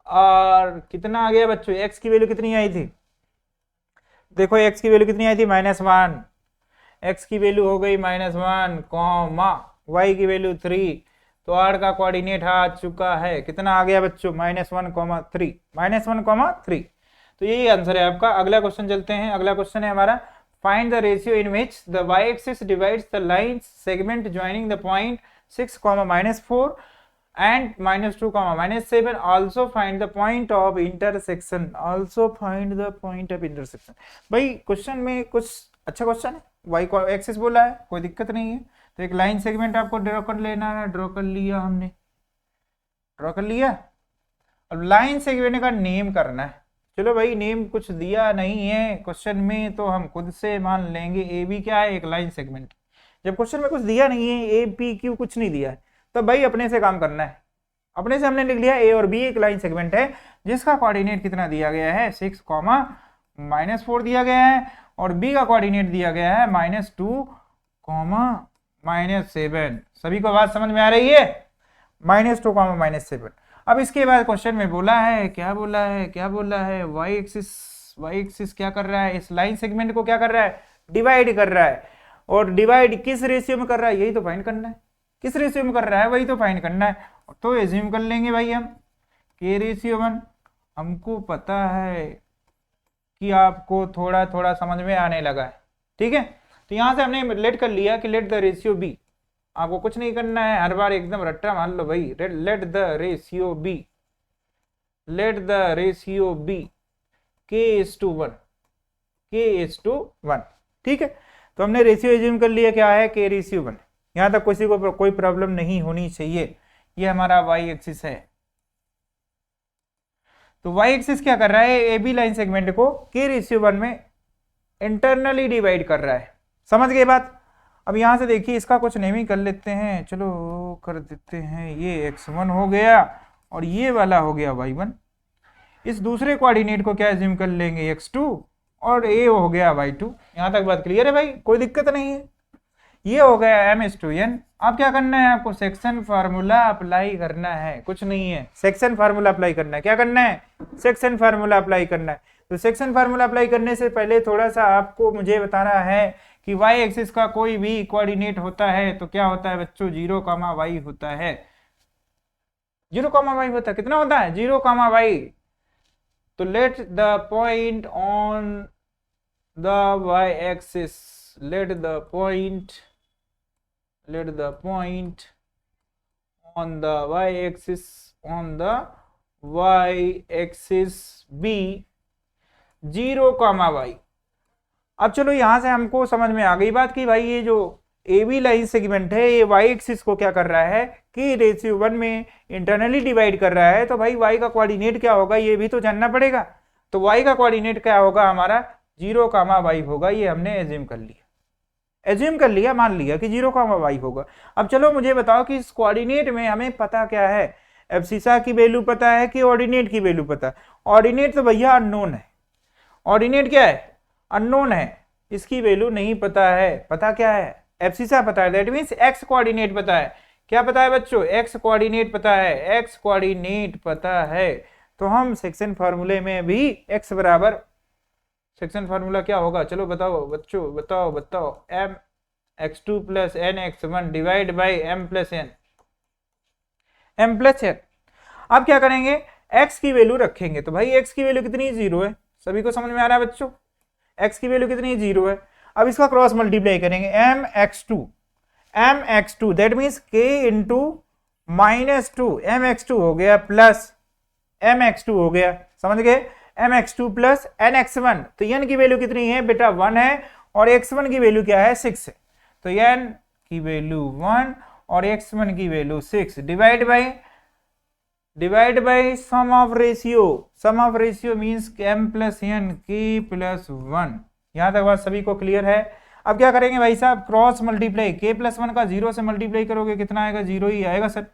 r कितना आ गया बच्चों, x की वैल्यू कितनी आई थी, देखो x की वैल्यू कितनी आई थी -1, x की वैल्यू हो गई -1 कॉमा y की वैल्यू 3। तो r का कोऑर्डिनेट आ चुका है, कितना आ गया बच्चों -1,3। तो यही आंसर है आपका। अगला क्वेश्चन चलते हैं, अगला क्वेश्चन है हमारा, find the ratio in which the y axis divides the line segment joining the point 6, -4 and -2, -7। also find the point of intersection, भाई क्वेश्चन में कुछ अच्छा क्वेश्चन है, y को एक्सिस बोला है, कोई दिक्कत नहीं है। तो एक लाइन सेगमेंट आपको ड्रॉ कर लेना है, ड्रॉ कर लिया हमने, ड्रॉ कर लिया। अब लाइन सेगमेंट का नेम करना है। चलो भाई नेम कुछ दिया नहीं है क्वेश्चन में, तो हम खुद से मान लेंगे ए बी क्या है, एक लाइन सेगमेंट। जब क्वेश्चन में कुछ दिया नहीं है, ए पी क्यू कुछ नहीं दिया है, तो भाई अपने से काम करना है। अपने से हमने लिख लिया ए और बी एक लाइन सेगमेंट है जिसका कोऑर्डिनेट कितना दिया गया है 6, -4 दिया गया है, और बी का कोऑर्डिनेट दिया गया है -2, -7। सभी को बात समझ में आ रही है, -2, -7। अब इसके बाद क्वेश्चन में बोला है, क्या बोला है, y एक्सिस क्या कर रहा है, इस लाइन सेगमेंट को क्या कर रहा है, डिवाइड कर रहा है। और डिवाइड किस रेशियो में कर रहा है, यही तो फाइंड करना है, किस रेशियो में कर रहा है वही तो फाइंड करना है। तो एज्यूम कर लेंगे भाई हम k/1। हमको पता है कि आपको थोड़ा थोड़ा समझ में आने लगा है, ठीक है। तो यहां से हमने लेट कर लिया कि लेट द रेशियो बी, आपको कुछ नहीं करना है, हर बार एकदम रट्टा मान लो भाई। Let the ratio B, let the ratio B k:1, k:1। ठीक है, तो हमने रेशियो एज्यूम कर लिया, क्या है, k:1। यहां तक किसी को कोई प्रॉब्लम नहीं होनी चाहिए। ये हमारा y एक्सिस है। तो y एक्सिस क्या कर रहा है, ए बी लाइन सेगमेंट को k:1 में इंटरनली डिवाइड कर रहा है। समझ गए बात। अब यहां से देखिए, इसका कुछ नेमिंग कर लेते हैं, चलो कर देते हैं, ये x1 हो गया और ये वाला हो गया y1। इस दूसरे कोऑर्डिनेट को क्या एज्यूम कर लेंगे, x2, और ये हो गया y2। यहां तक बात क्लियर है भाई, कोई दिक्कत नहीं है। ये हो गया m:n। अब क्या करना है आपको, सेक्शन फार्मूला अप्लाई करना है, कुछ नहीं है, सेक्शन फार्मूला अप्लाई करना है। क्या करना है, सेक्शन फार्मूला अप्लाई करना है। तो सेक्शन फार्मूला अप्लाई करने से पहले थोड़ा सा आपको मुझे बताना है कि y एक्सिस का कोई भी कोऑर्डिनेट होता है तो क्या होता है बच्चों, 0, y होता है। 0, y होता है, कितना होता है, 0, y। तो let the point on the y axis, let the point on the y axis be 0, y। अब चलो यहां से हमको समझ में आ गई बात कि भाई ये जो ए बी लाइन सेगमेंट है, ये y एक्सिस को क्या कर रहा है, k:1 में इंटरनली डिवाइड कर रहा है। तो भाई y का कोऑर्डिनेट क्या होगा, ये भी तो जानना पड़ेगा। तो y का कोऑर्डिनेट क्या होगा हमारा, 0, y होगा। ये हमने एज्यूम कर लिया, मान लिया कि 0, y होगा। अब चलो मुझे बताओ कि इस कोऑर्डिनेट में हमें पता क्या है, एब्सिसा की वैल्यू पता है कि ऑर्डिनेट की वैल्यू पता है। ऑर्डिनेट तो भैया अननोन है, ऑर्डिनेट क्या है, अननोन है, इसकी वैल्यू नहीं पता है। पता क्या है, एब्सिसा पता है, दैट मींस एक्स कोऑर्डिनेट पता है। क्या पता है बच्चों, एक्स कोऑर्डिनेट पता है, एक्स कोऑर्डिनेट पता है। तो हम सेक्शन फार्मूले में भी एक्स बराबर, सेक्शन फार्मूला क्या होगा, चलो बताओ बच्चों, बताओ mx2 + nx1 divide by m+n। अब क्या करेंगे, x की वैल्यू रखेंगे। तो भाई x की वैल्यू कितनी, 0 है। सभी को समझ में आ रहा है बच्चों, x की वैल्यू कितनी, 0 है। अब इसका क्रॉस मल्टीप्लाई करेंगे, mx2 that means k × -2, mx2 हो गया प्लस mx2 हो गया, समझ गए, mx2 + nx1। तो n की वैल्यू कितनी है बेटा, 1 है, और x1 की वैल्यू क्या है, 6 है। तो n की वैल्यू 1 और x1 की value 6, divide by sum of ratio means m + n, k+1। यहां तक बात सभी को क्लियर है। अब क्या करेंगे भाई साहब, क्रॉस मल्टीप्लाई, k+1 का 0 से मल्टीप्लाई करोगे कितना आएगा, 0 ही आएगा सर।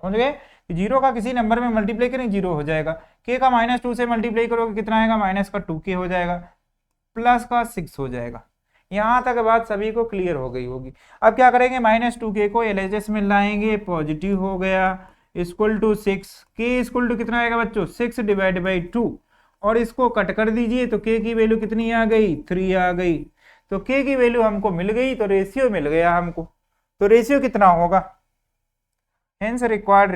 समझ गए, 0 का किसी नंबर में मल्टीप्लाई करें 0 हो जाएगा। k का -2 से मल्टीप्लाई करोगे कितना आएगा, -2k हो जाएगा, प्लस का 6 हो जाएगा। यहां तक बात सभी को क्लियर हो गई होगी। अब क्या करेंगे, -2k को LHS में लाएंगे, पॉजिटिव हो गया, equal to 6, k equal to कितना आएगा बच्चों, 6 डिवाइड बाई 2, और इसको कट कर दीजिए तो k की वैल्यू कितनी आ गई, 3 आ गई। तो k की वैल्यू हमको मिल गई, तो रेशियो मिल गया हमको। तो रेशियो कितना होगा, hence required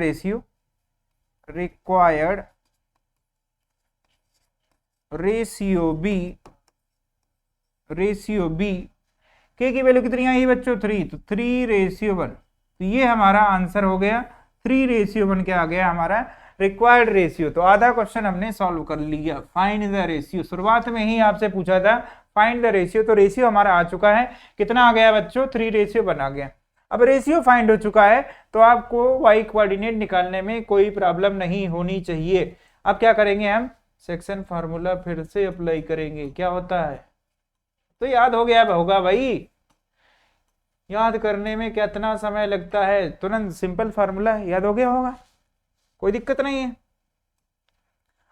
ratio B, k की वैल्यू कितनी आई बच्चों, 3, तो 3:1। तो ये हमारा आंसर हो गया, 3:1 क्या आ गया हमारा रिक्वायर्ड रेशियो। तो आधा क्वेश्चन हमने सॉल्व कर लिया। फाइंड द रेशियो, शुरुआत में ही आपसे पूछा था फाइंड द रेशियो, तो रेशियो हमारा आ चुका है। कितना आ गया बच्चों, 3:1 आ गया। अब रेशियो फाइंड हो चुका है तो आपको y कोऑर्डिनेट निकालने में कोई प्रॉब्लम नहीं होनी चाहिए। अब क्या करेंगे, हम सेक्शन फार्मूला फिर से अप्लाई करेंगे। क्या होता है, तो याद हो गया होगा भाई, याद करने में कितना समय लगता है, तुरंत सिंपल फार्मूला याद हो गया होगा, कोई दिक्कत नहीं है।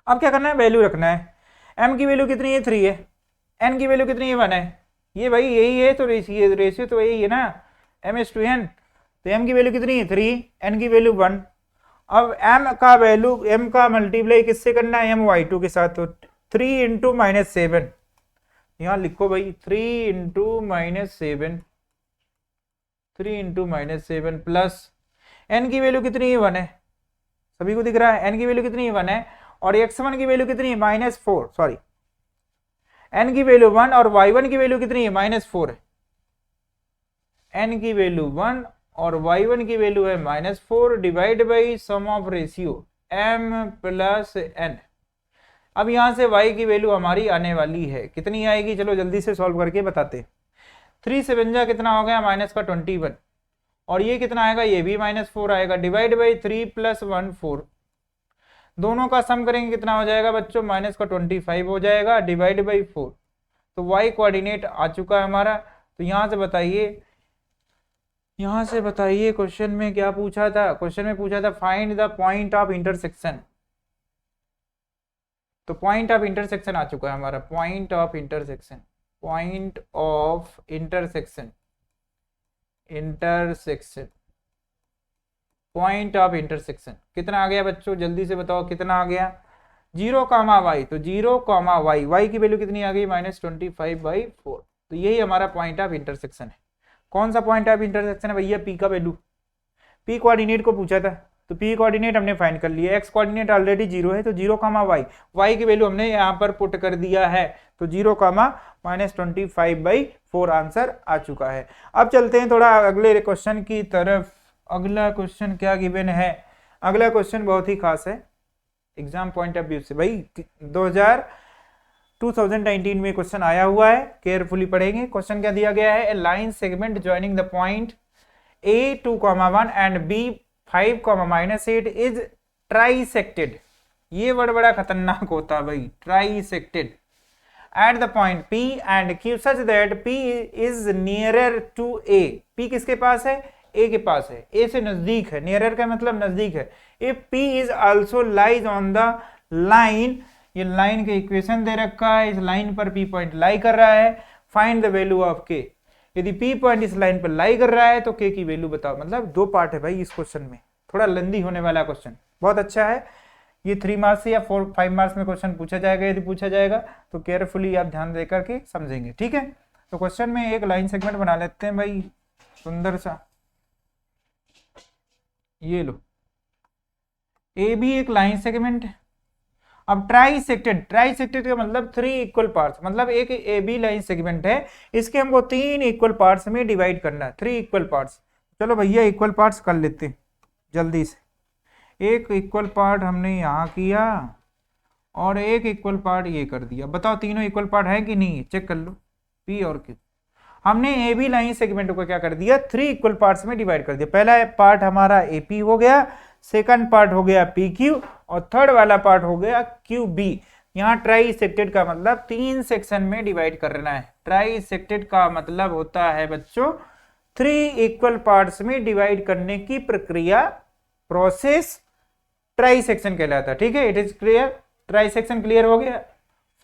अब क्या करना है, वैल्यू रखना है। m की वैल्यू कितनी है, 3 है, n की वैल्यू कितनी है, 1 है। ये भाई यही है, तो रेशियो तो यही है ना, m:n। तो m की वैल्यू कितनी है, 3, n की वैल्यू 1। अब m का मल्टीप्लाई किससे करना है, my2 के साथ। तो 3 × -7, यहां लिखो भाई, 3 × -7 प्लस n की वैल्यू कितनी है, 1 है। सभी को दिख रहा है, n की वैल्यू कितनी है, 1 है, और x1 की वैल्यू कितनी है, -4, सॉरी, n की वैल्यू 1 और y1 की वैल्यू कितनी है, -4 है। n की वैल्यू 1 और y1 की वैल्यू है -4 divide by sum of ratio m plus n। अब यहां से y की वैल्यू हमारी आने वाली है, कितनी आएगी, चलो जल्दी से सॉल्व करके बताते। 3 से बन जा कितना हो गया -21, और ये कितना आएगा, ये भी -4 आएगा, डिवाइड बाई 3 + 1 4, दोनों का सम करेंगे कितना हो जाएगा बच्चों, -25 हो जाएगा, डिवाइड बाई 4। तो y कोऑर्डिनेट आ चुका है हमारा। तो यहां से बताइए क्वेश्चन में क्या पूछा था, क्वेश्चन में पूछा था find the point of intersection. तो पॉइंट ऑफ इंटरसेक्शन आ चुका है हमारा, point of intersection point of intersection कितना आ गया बच्चों, जल्दी से बताओ कितना आ गया, 0, y। तो 0, y की वैल्यू कितनी आ गई, -25/4। तो यही हमारा पॉइंट ऑफ इंटरसेक्शन है। कौन सा पॉइंट ऑफ इंटरसेक्शन है भैया, पी का वैल्यू, पी कोऑर्डिनेट को पूछा था, तो पी कोऑर्डिनेट हमने फाइंड कर लिया, एक्स कोऑर्डिनेट ऑलरेडी 0 है, तो 0, y की वैल्यू हमने यहाँ पर पुट कर दिया है, तो 0, -25/4 आंसर आ चुका है। अब चलते हैं थोड़ा अगले क्वेश्चन की तरफ। अगला क्वेश्चन क्या गिवन है, अगला क्वेश्चन बहुत ही खास है एग्जाम पॉइंट ऑफ व्यू से भाई, 2019 में क्वेश्चन आया हुआ है, केयरफुली पढ़ेंगे। क्वेश्चन क्या दिया गया है, a line segment joining the point A 2,1 and B 5,-8 is trisected. ये वर्ड बड़ा खतरनाक होता है भाई, trisected at the point P and Q such that P is nearer to A। P किसके पास है, A के पास है, A से नजदीक है, नियरर का मतलब नजदीक है। If P is also lies on the line, ये लाइन के इक्वेशन दे रखा है, इस लाइन पर P पॉइंट लाई कर रहा है, find the value of K। यदि P पॉइंट इस लाइन पर लाई कर रहा है तो K की वैल्यू बताओ। मतलब 2 पार्ट है भाई इस क्वेश्चन में, थोड़ा लेंदी होने वाला क्वेश्चन, बहुत अच्छा है ये। 3 मार्क्स या 4-5 मार्क्स में क्वेश्चन पूछा जाएगा, यदि पूछा जाएगा तो केयरफुली आप ध्यान दे करके समझेंगे, ठीक है। तो क्वेश्चन में एक लाइन सेगमेंट बना लेते हैं भाई, सुंदर सा, ये लो, ए बी एक लाइन सेगमेंट है। अब ट्राइसेक्टेड का मतलब 3 इक्वल पार्ट्स, मतलब एक ए बी लाइन सेगमेंट है, इसके हमको 3 इक्वल पार्ट्स में डिवाइड करना है, 3 इक्वल पार्ट्स। चलो भैया इक्वल पार्ट्स कर लेते हैं जल्दी से। एक इक्वल पार्ट हमने यहाँ किया और एक इक्वल पार्ट ये कर दिया, बताओ तीनों इक्वल पार्ट है कि नहीं है, चेक कर लो। पी और क्यू, हमने ए बी लाइन सेगमेंट को क्या कर दिया, 3 इक्वल पार्ट्स में डिवाइड कर दिया। पहला पार्ट हमारा ए पी हो गया, सेकंड पार्ट हो गया पी क्यू, और थर्ड वाला पार्ट हो गया क्यू बी। यहाँ ट्राइसेक्टेड का मतलब 3 सेक्शन में डिवाइड करना है। ट्राइसेक्टेड का मतलब होता है बच्चों 3 इक्वल पार्ट्स में डिवाइड करने की प्रक्रिया, प्रोसेस ट्राइसेक्शन कहलाता है, ठीक है। It is clear, trisection clear हो गया।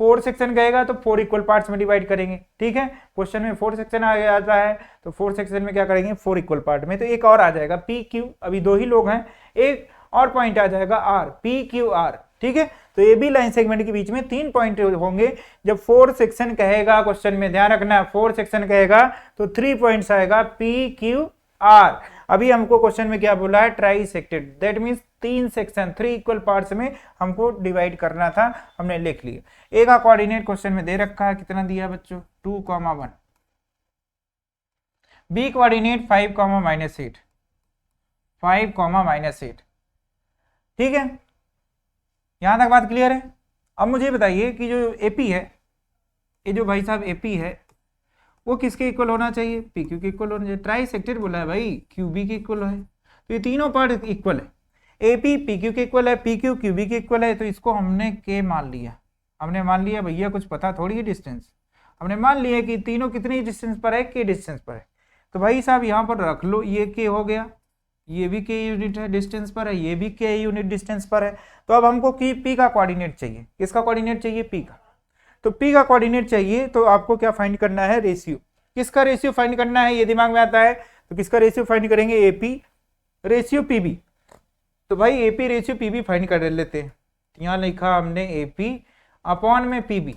4 सेक्शन कहेगा तो 4 इक्वल पार्ट्स में डिवाइड करेंगे, ठीक है। क्वेश्चन में 4 सेक्शन आ जाता है तो 4 सेक्शन में क्या करेंगे, 4 इक्वल पार्ट में। तो एक और आ जाएगा पी क्यू, अभी 2 ही लोग हैं, एक और पॉइंट आ जाएगा आर, पी क्यू आर, ठीक है। तो ए बी लाइन सेगमेंट के बीच में 3 पॉइंट होंगे। जब 4 सेक्शन कहेगा क्वेश्चन में, ध्यान रखना 4 सेक्शन कहेगा तो 3 पॉइंट्स आएगा पी क्यू आर। अभी हमको क्वेश्चन में क्या बोला है, trisected, that means 3 section 3 equal parts में हमको डिवाइड करना था, हमने लिख लिया। ए का कोऑर्डिनेट क्वेश्चन में दे रखा है, कितना दिया बच्चों, 2,1। बी कोऑर्डिनेट 5,-8, 5,-8, ठीक है। यहां तक बात क्लियर है। अब मुझे बताइए कि जो एपी है, ये जो भाई साहब एपी है, वो किसके इक्वल होना चाहिए, पी क्यू के इक्वल होना चाहिए। ट्राइसेक्टेड बोला है भाई, क्यू बी के इक्वल है, तो ये तीनों पार्ट इक्वल है। एपी पी क्यू के इक्वल है, पी क्यू क्यू बी के इक्वल है, तो इसको हमने के मान लिया। हमने मान लिया भैया, कुछ पता थोड़ी है डिस्टेंस, हमने मान लिया कि तीनों कितनी डिस्टेंस पर है, के डिस्टेंस पर है। तो भाई साहब यहाँ पर रख लो, ये के हो गया, ये भी के यूनिट है डिस्टेंस पर है, ये भी के यूनिट डिस्टेंस पर है। तो अब हमको की पी का कोऑर्डिनेट चाहिए, किसका कोऑर्डिनेट चाहिए, पी का। तो पी का कोऑर्डिनेट चाहिए तो आपको क्या फाइंड करना है, रेशियो। किसका रेशियो फाइंड करना है, ये दिमाग में आता है, तो किसका रेशियो फाइंड करेंगे, एपी रेशियो पीबी। तो भाई एपी रेशियो पीबी फाइंड कर लेते हैं। यहाँ लिखा हमने एपी अपॉन में पीबी।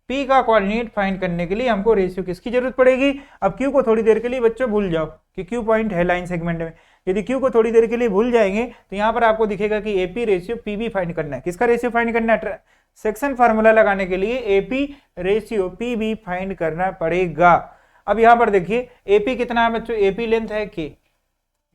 पी का कोऑर्डिनेट फाइंड करने के लिए हमको रेशियो किसकी जरूरत पड़ेगी। अब क्यू को थोड़ी देर के लिए बच्चों भूल जाओ कि क्यू पॉइंट है लाइन सेगमेंट में। यदि क्यू को थोड़ी देर के लिए भूल जाएंगे तो यहाँ पर आपको दिखेगा कि एपी रेशियो पीबी फाइंड करना है। किसका रेशियो फाइंड करना है, सेक्शन फार्मूला लगाने के लिए एपी रेशियो पीबी फाइंड करना पड़ेगा। अब यहाँ पर देखिए एपी कितना है बच्चों, एपी लेंथ है के,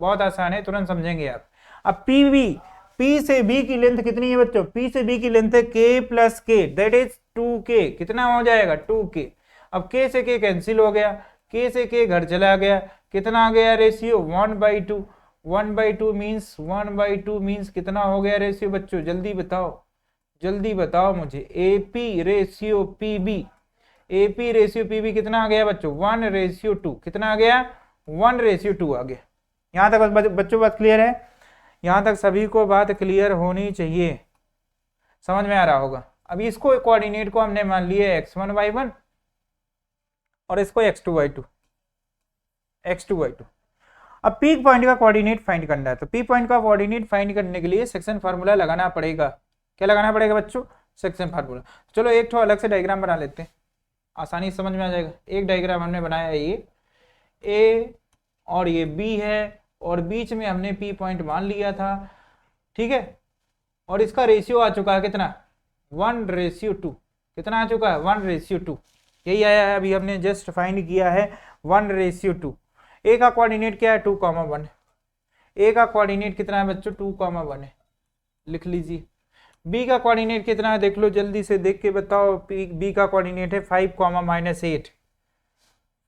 बहुत आसान है, तुरंत समझेंगे आप। अब पीबी, पी से बी की लेंथ कितनी है बच्चों, पी से बी की लेंथ है के प्लस के, दैट इज 2k, कितना हो जाएगा 2k। अब के से के कैंसिल हो गया, के से के घर चला गया, कितना आ गया रेशियो 1/2, 1/2 मीन्स 1/2 मीन्स कितना हो गया रेशियो बच्चों, जल्दी बताओ, जल्दी बताओ मुझे, AP ratio PB, AP ratio PB कितना आ गया बच्चों 1/2, कितना आ गया 1/2 आ गया। यहां तक बच्चों बात क्लियर है, यहां तक सभी को बात क्लियर होनी चाहिए, समझ में आ रहा होगा। अभी इसको कोऑर्डिनेट को हमने मान लिया x1 y1 और इसको x2 y2। अब पीक पॉइंट का कोऑर्डिनेट फाइंड करना है, तो पीक पॉइंट का कोऑर्डिनेट फाइंड करने के लिए सेक्शन फार्मूला लगाना पड़ेगा। क्या लगाना पड़ेगा बच्चों, सेक्शन फार्मूला। चलो एक तो अलग से डायग्राम बना लेते हैं, आसानी से समझ में आ जाएगा। एक डायग्राम हमने बनाया है, ये ए और ये बी है, और बीच में हमने पी पॉइंट मान लिया था, ठीक है। और इसका रेशियो आ चुका है कितना 1/2, कितना आ चुका है 1/2, यही आया है, अभी हमने जस्ट फाइंड किया है 1/2। ए का कोऑर्डिनेट क्या है 2,1, ए का कोऑर्डिनेट कितना है बच्चों 2,1 है, लिख लीजिए। बी का कोऑर्डिनेट कितना है देख लो, जल्दी से देख के बताओ, बी का कोऑर्डिनेट है 5,-8,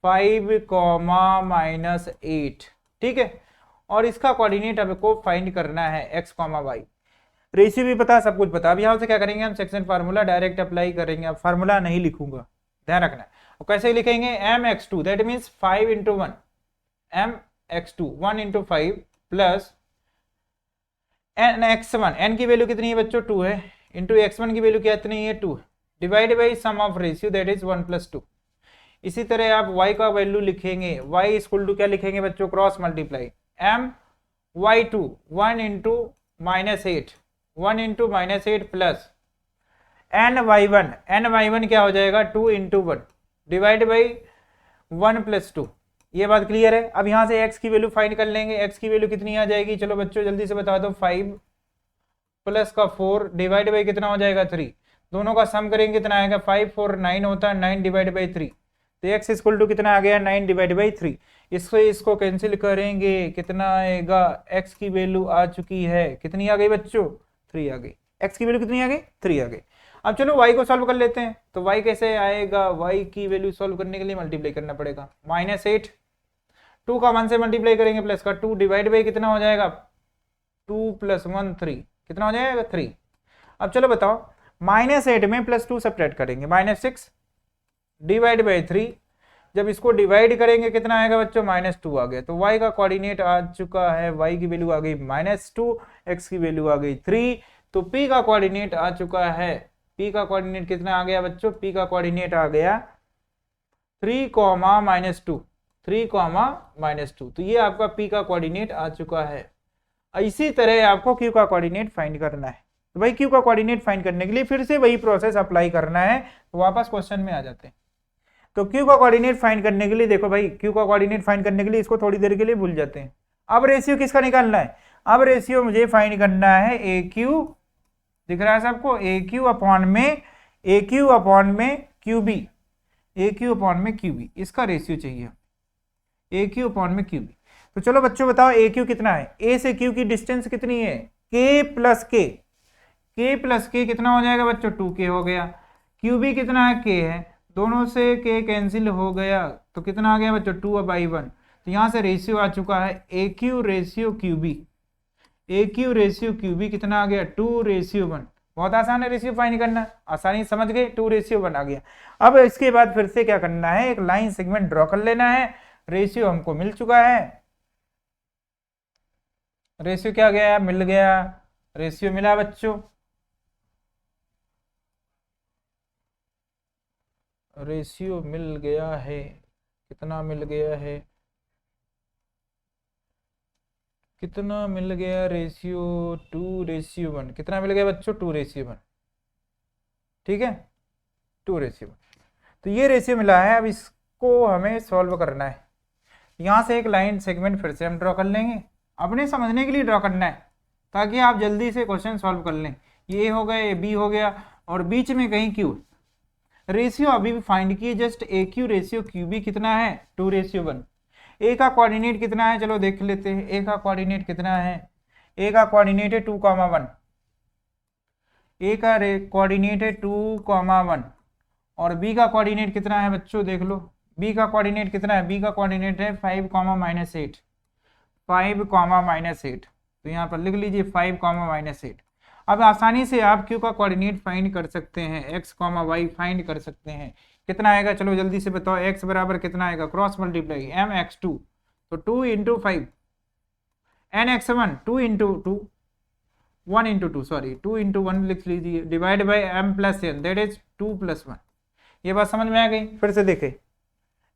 5,-8, ठीक है। और इसका कोऑर्डिनेट आपको फाइंड करना है x, y, रेशियो भी पता, सब कुछ पता। अब यहाँ से क्या करेंगे हम, सेक्शन फार्मूला डायरेक्ट अप्लाई करेंगे, अब फार्मूला नहीं लिखूंगा, ध्यान रखना। और कैसे लिखेंगे, mx2 that means 5 × 1, mx2 1 × 5 plus nx1, n की वैल्यू कितनी है बच्चों 2 है, इंटू x1 की वैल्यू कितनी है 2, divide by sum of ratio that is 1+2। इसी तरह आप y का वैल्यू लिखेंगे, y इक्वल टू क्या लिखेंगे बच्चों, cross multiply m y2 1 × -8, 1 × -8 plus ny1 क्या हो जाएगा 2 × 1 डिवाइड बाई 1+2। ये बात क्लियर है। अब यहां से x की वैल्यू फाइंड कर लेंगे, x की वैल्यू कितनी आ जाएगी, चलो बच्चों जल्दी से बता दो, 5 प्लस का 4 डिवाइड बाई कितना हो जाएगा 3, दोनों का सम करेंगे कितना आएगा 5 4 9 होता है, 9 डिवाइड बाई 3, तो x इक्वल टू कितना आ गया 9 डिवाइड बाई 3। इसको कैंसिल करेंगे, कितना आएगा, x की वैल्यू आ चुकी है, कितनी आ गई बच्चों 3 आ गई, x की वैल्यू कितनी आ गई 3 आ गई। अब चलो y को सॉल्व कर लेते हैं, तो y कैसे आएगा, y की वैल्यू सॉल्व करने के लिए मल्टीप्लाई करना पड़ेगा, -8 2 का 1 से मल्टीप्लाई करेंगे, प्लस का 2 डिवाइड बाई कितना हो जाएगा 2 + 1 3, कितना हो जाएगा 3। अब चलो बताओ, -8 में +2 सब्ट्रैक्ट करेंगे, -6 डिवाइड बाई 3, जब इसको डिवाइड करेंगे कितना आएगा बच्चों -2 आ गया। तो y का कोऑर्डिनेट आ चुका है, y की वैल्यू आ गई -2, x की वैल्यू आ गई 3, तो p का कोऑर्डिनेट आ चुका है, p का कोऑर्डिनेट कितना आ गया बच्चों, p का कोऑर्डिनेट आ गया 3, -2, 3, -2, तो ये आपका p का कोऑर्डिनेट आ चुका है। इसी तरह आपको q का कोऑर्डिनेट फाइंड करना है, तो भाई q का कोऑर्डिनेट फाइंड करने के लिए फिर से वही प्रोसेस अप्लाई करना है, तो वापस क्वेश्चन में आ जाते हैं। तो q का कोऑर्डिनेट फाइंड करने के लिए देखो भाई, q का कोऑर्डिनेट फाइंड करने के लिए इसको थोड़ी देर के लिए भूल जाते हैं। अब रेशियो किसका निकालना है, अब रेशियो मुझे फाइंड करना है AQ, दिख रहा है सबको, AQ अपॉन में QB, AQ अपॉन में QB, इसका रेशियो चाहिए AQ अपॉन में QB। तो चलो बच्चों बताओ AQ कितना है, A से Q की डिस्टेंस कितनी है K plus K, K plus K कितना हो जाएगा बच्चों 2K हो गया, QB कितना है K है, दोनों से K कैंसिल हो गया, तो कितना आ गया बच्चों 2/1, तो यहाँ से रेशियो आ चुका है AQ ratio QB, AQ ratio QB कितना आ गया 2:1। बहुत आसान है रेशियो फाइंड करना, आसानी समझ गए, 2:1 आ गया। अब इसके बाद फिर से क्या करना है, एक लाइन सेगमेंट ड्रॉ कर लेना है, रेशियो हमको मिल चुका है, रेशियो क्या गया, मिल गया, रेशियो मिला बच्चों, रेशियो मिल गया है, कितना मिल गया है, कितना मिल गया रेशियो 2:1, कितना मिल गया बच्चों 2:1, ठीक है 2:1। तो ये रेशियो मिला है, अब इसको हमें सॉल्व करना है। यहाँ से एक लाइन सेगमेंट फिर से हम ड्रॉ कर लेंगे, अपने समझने के लिए ड्रॉ करना है ताकि आप जल्दी से क्वेश्चन सॉल्व कर लें। ये हो गया, ये बी हो गया, और बीच में कहीं क्यू, रेशियो अभी भी फाइंड किए जस्ट, ए क्यू रेशियो क्यू बी कितना है 2:1। ए का कोऑर्डिनेट कितना है, चलो देख लेते हैं। ए का कोऑर्डिनेट कितना है, ए का कोऑर्डिनेट है 2,1। ए का कोऑर्डिनेट है 2,1 और बी का कोऑर्डिनेट कितना है बच्चों, देख लो बी का कोऑर्डिनेट कितना है, बी का कोऑर्डिनेट है 5,-8। 5,-8, तो यहाँ पर लिख लीजिए 5,-8। अब आसानी से आप क्यू का कोऑर्डिनेट फाइंड कर सकते हैं, x, y फाइंड कर सकते हैं। कितना आएगा, चलो जल्दी से बताओ। x बराबर कितना आएगा, क्रॉस मल्टीप्लाई mx2, तो 2 × 5 nx1, 2 × 2 1 × 2 सॉरी 2 × 1 लिख लीजिए, divide by m + n, that is 2 + 1। ये बात समझ में आ गई। फिर से देखें,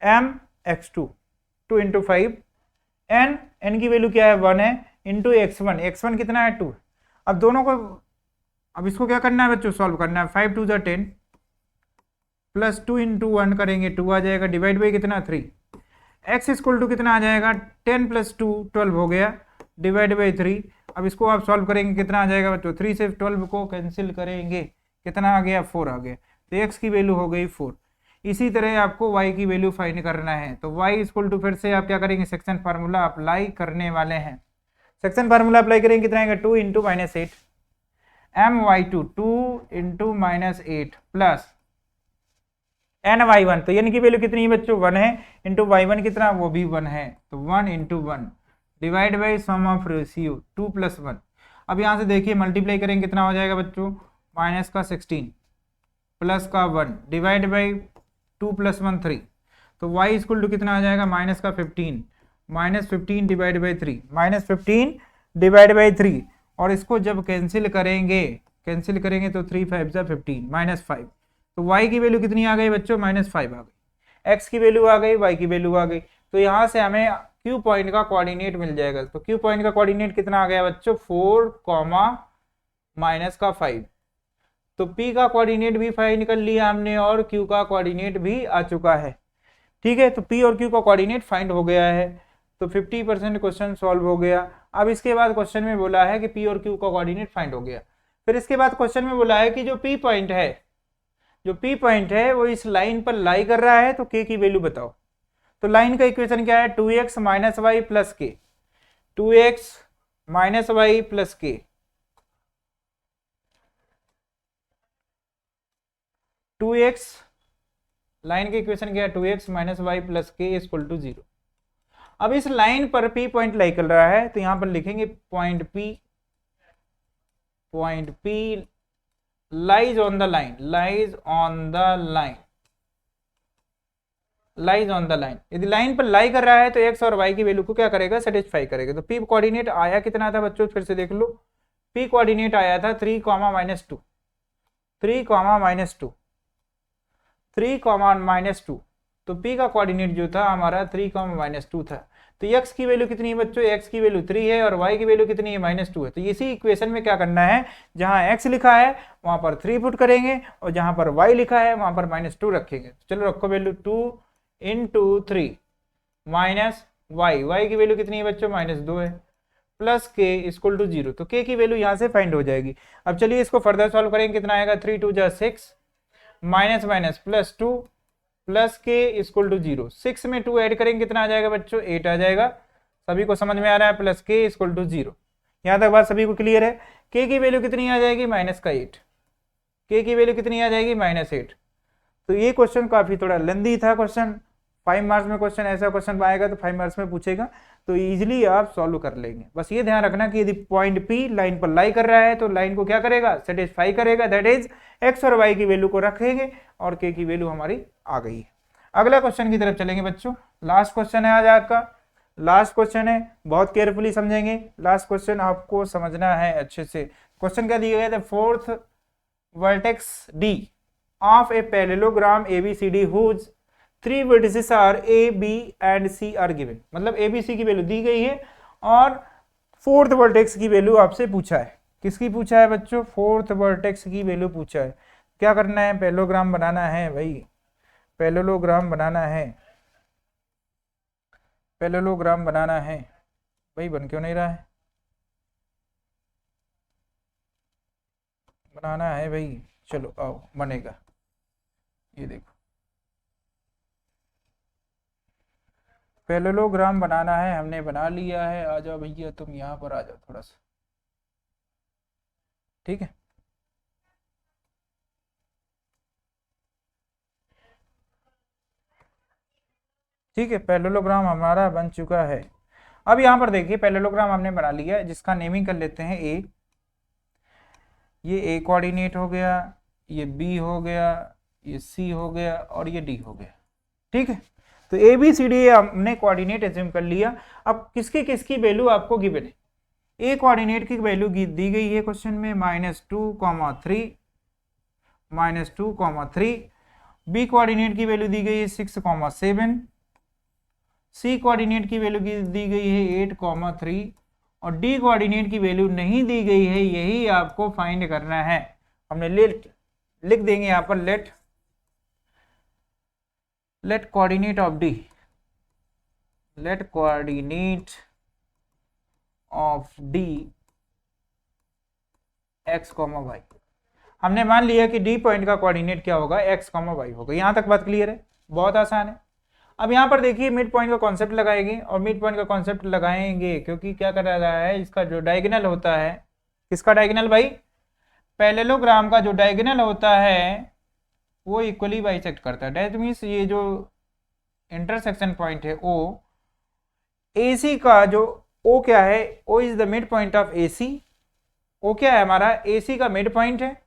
mx2 2 × 5 n की वैल्यू क्या है 1 है, इंटू x1 कितना है 2। अब दोनों को, अब इसको क्या करना है बच्चों, सॉल्व करना है। 5 × 2 = 10 प्लस 2 × 1 करेंगे 2 आ जाएगा, डिवाइड बाई कितना 3। x इक्वल टू कितना आ जाएगा 10 + 2 12 हो गया, डिवाइड बाई 3। अब इसको आप सॉल्व करेंगे कितना आ जाएगा बच्चों, 3 से 12 को कैंसिल करेंगे कितना आ गया 4 आ गया, तो x की वैल्यू हो गई 4। इसी तरह आपको y की वैल्यू फाइंड करना है, तो y इक्वल टू फिर से आप क्या करेंगे, सेक्शन फार्मूला अप्लाई करने वाले हैं। सेक्शन फार्मूला अप्लाई करेंगे कितना आएगा 2 × -8 my2 2 × -8 प्लस ny1, तो n की वैल्यू कितनी है बच्चों 1 है, इंटू y1 कितना वो भी 1 है, तो 1 × 1 divide by sum of ratio 2 + 1। अब यहाँ से देखिए मल्टीप्लाई करेंगे कितना हो जाएगा बच्चों, -16 प्लस का 1 डिवाइड बाई 2 + 1 3, तो y इक्वल टू कितना आ जाएगा -15 -15 डिवाइड बाई 3 -15 डिवाइड बाई 3। और इसको जब कैंसिल करेंगे तो 3 × 5 = 15 -5, तो y की वैल्यू कितनी आ गई बच्चों -5 आ गई, x की वैल्यू आ गई, y की वैल्यू आ गई। तो यहाँ से हमें q पॉइंट का कोऑर्डिनेट मिल जाएगा। तो q पॉइंट का कोऑर्डिनेट कितना आ गया बच्चों 4, -5। तो p का कोऑर्डिनेट भी फाइंड कर लिया हमने और q का कोऑर्डिनेट भी आ चुका है। ठीक है, तो p और q का कोऑर्डिनेट फाइंड हो गया है, तो 50% क्वेश्चन सॉल्व हो गया। अब इसके बाद क्वेश्चन में बोला है कि p और q का कोऑर्डिनेट फाइंड हो गया। फिर इसके बाद क्वेश्चन में बोला है कि जो p पॉइंट है वो इस लाइन पर लाई कर रहा है, तो k की वैल्यू बताओ। तो लाइन का इक्वेशन क्या है 2x - y + k, 2x - y + k, line का इक्वेशन क्या है 2x - y + k = 0। अब इस लाइन पर P पॉइंट लाई कर रहा है, तो यहां पर लिखेंगे point P lies on the line, यदि लाइन पर लाई कर रहा है तो x और y की वैल्यू को क्या करेगा, सेटिस्फाई करेगा। तो P कोऑर्डिनेट आया कितना था बच्चों, फिर से देख लो, P कोऑर्डिनेट आया था 3, -2 3, तो P का कोऑर्डिनेट जो था हमारा 3, -2 था। तो x की वैल्यू कितनी है बच्चों, x की वैल्यू 3 है और y की वैल्यू कितनी है -2 है। तो इसी इक्वेशन में क्या करना है, जहां x लिखा है वहां पर 3 पुट करेंगे और जहां पर y लिखा है वहां पर -2 रखेंगे। चलो रखो वैल्यू 2 × 3 y की वैल्यू कितनी है बच्चों -2 है, प्लस k = 0, तो k की वैल्यू यहां से फाइंड हो जाएगी। अब चलिए इसको फर्दर सॉल्व करेंगे, कितना आएगा 3 × 2 = 6 -+2 प्लस k = 0। 6 में 2 ऐड करेंगे कितना आ जाएगा बच्चों 8 आ जाएगा। सभी को समझ में आ रहा है, प्लस k = 0। यहाँ तक बात सभी को क्लियर है। k की वैल्यू कितनी आ जाएगी -8, k की वैल्यू कितनी आ जाएगी -8। तो ये क्वेश्चन काफी थोड़ा लेंदी था क्वेश्चन, 5 मार्क्स में क्वेश्चन, ऐसा क्वेश्चन आएगा तो 5 मार्क्स में पूछेगा, तो इजीली आप सॉल्व कर लेंगे। बस ये ध्यान रखना कि यदि पॉइंट P लाइन पर लाई कर रहा है तो लाइन को क्या करेगा, सेटिस्फाई करेगा, दैट इज x और y की वैल्यू को रखेंगे और k की वैल्यू हमारी आ गई है। अगला क्वेश्चन की तरफ चलेंगे बच्चों, लास्ट क्वेश्चन है आज आपका, लास्ट क्वेश्चन है, बहुत केयरफुली समझेंगे। लास्ट क्वेश्चन आपको समझना है अच्छे से। क्वेश्चन क्या दिया गया था, 4th vertex D of a parallelogram ABCD whose 3 vertices are A, B and C are given। मतलब A, B, C की वैल्यू दी गई है और 4th वर्टेक्स की वैल्यू आपसे पूछा है। किसकी पूछा है बच्चों, 4th वर्टेक्स की वैल्यू पूछा है। क्या करना है, पैरेललोग्राम बनाना है भाई, पैरेललोग्राम बनाना है, पैरेललोग्राम बनाना है भाई। बन क्यों नहीं रहा है, बनाना है भाई, चलो आओ बनेगा। ये देखो पैरेललोग्राम बनाना है, हमने बना लिया है। आ जाओ भैया तुम यहाँ पर आ जाओ थोड़ा सा, ठीक है। ठीक है, पैरेललोग्राम हमारा बन चुका है। अब यहाँ पर देखिए पैरेललोग्राम हमने बना लिया है, जिसका नेमिंग कर लेते हैं ए। ये ए कोऑर्डिनेट हो गया, ये बी हो गया, ये सी हो गया और ये डी हो गया। ठीक है, तो ए बी सी डी हमने कोऑर्डिनेट एज्यूम कर लिया। अब किसकी किसकी वैल्यू आपको गिवन है। ए कोऑर्डिनेट की वैल्यू दी गई है क्वेश्चन में -2,3 -2,3। बी कोऑर्डिनेट की वैल्यू दी गई है 6,7। सी कोऑर्डिनेट की वैल्यू दी गई है 8,3 और डी कोऑर्डिनेट की वैल्यू नहीं दी गई है, यही आपको फाइंड करना है। हमने लिख देंगे यहाँ पर let coordinate of D, let coordinate of D x, y। हमने मान लिया कि डी पॉइंट का कोऑर्डिनेट क्या होगा, x, y होगा। यहां तक बात क्लियर है, बहुत आसान है। अब यहाँ पर देखिए मिड पॉइंट का कॉन्सेप्ट लगाएंगे, और मिड पॉइंट का कॉन्सेप्ट लगाएंगे क्योंकि क्या कर रहा है, इसका जो डायगोनल होता है, किसका डायगोनल भाई, पैरेललोग्राम का जो डायगोनल होता है वो इक्वली बाइसेक्ट करता है। दैट मीन्स ये जो इंटरसेक्शन पॉइंट है ओ, AC का जो O क्या है, O is the mid point of AC। O क्या है हमारा, AC का मिड पॉइंट है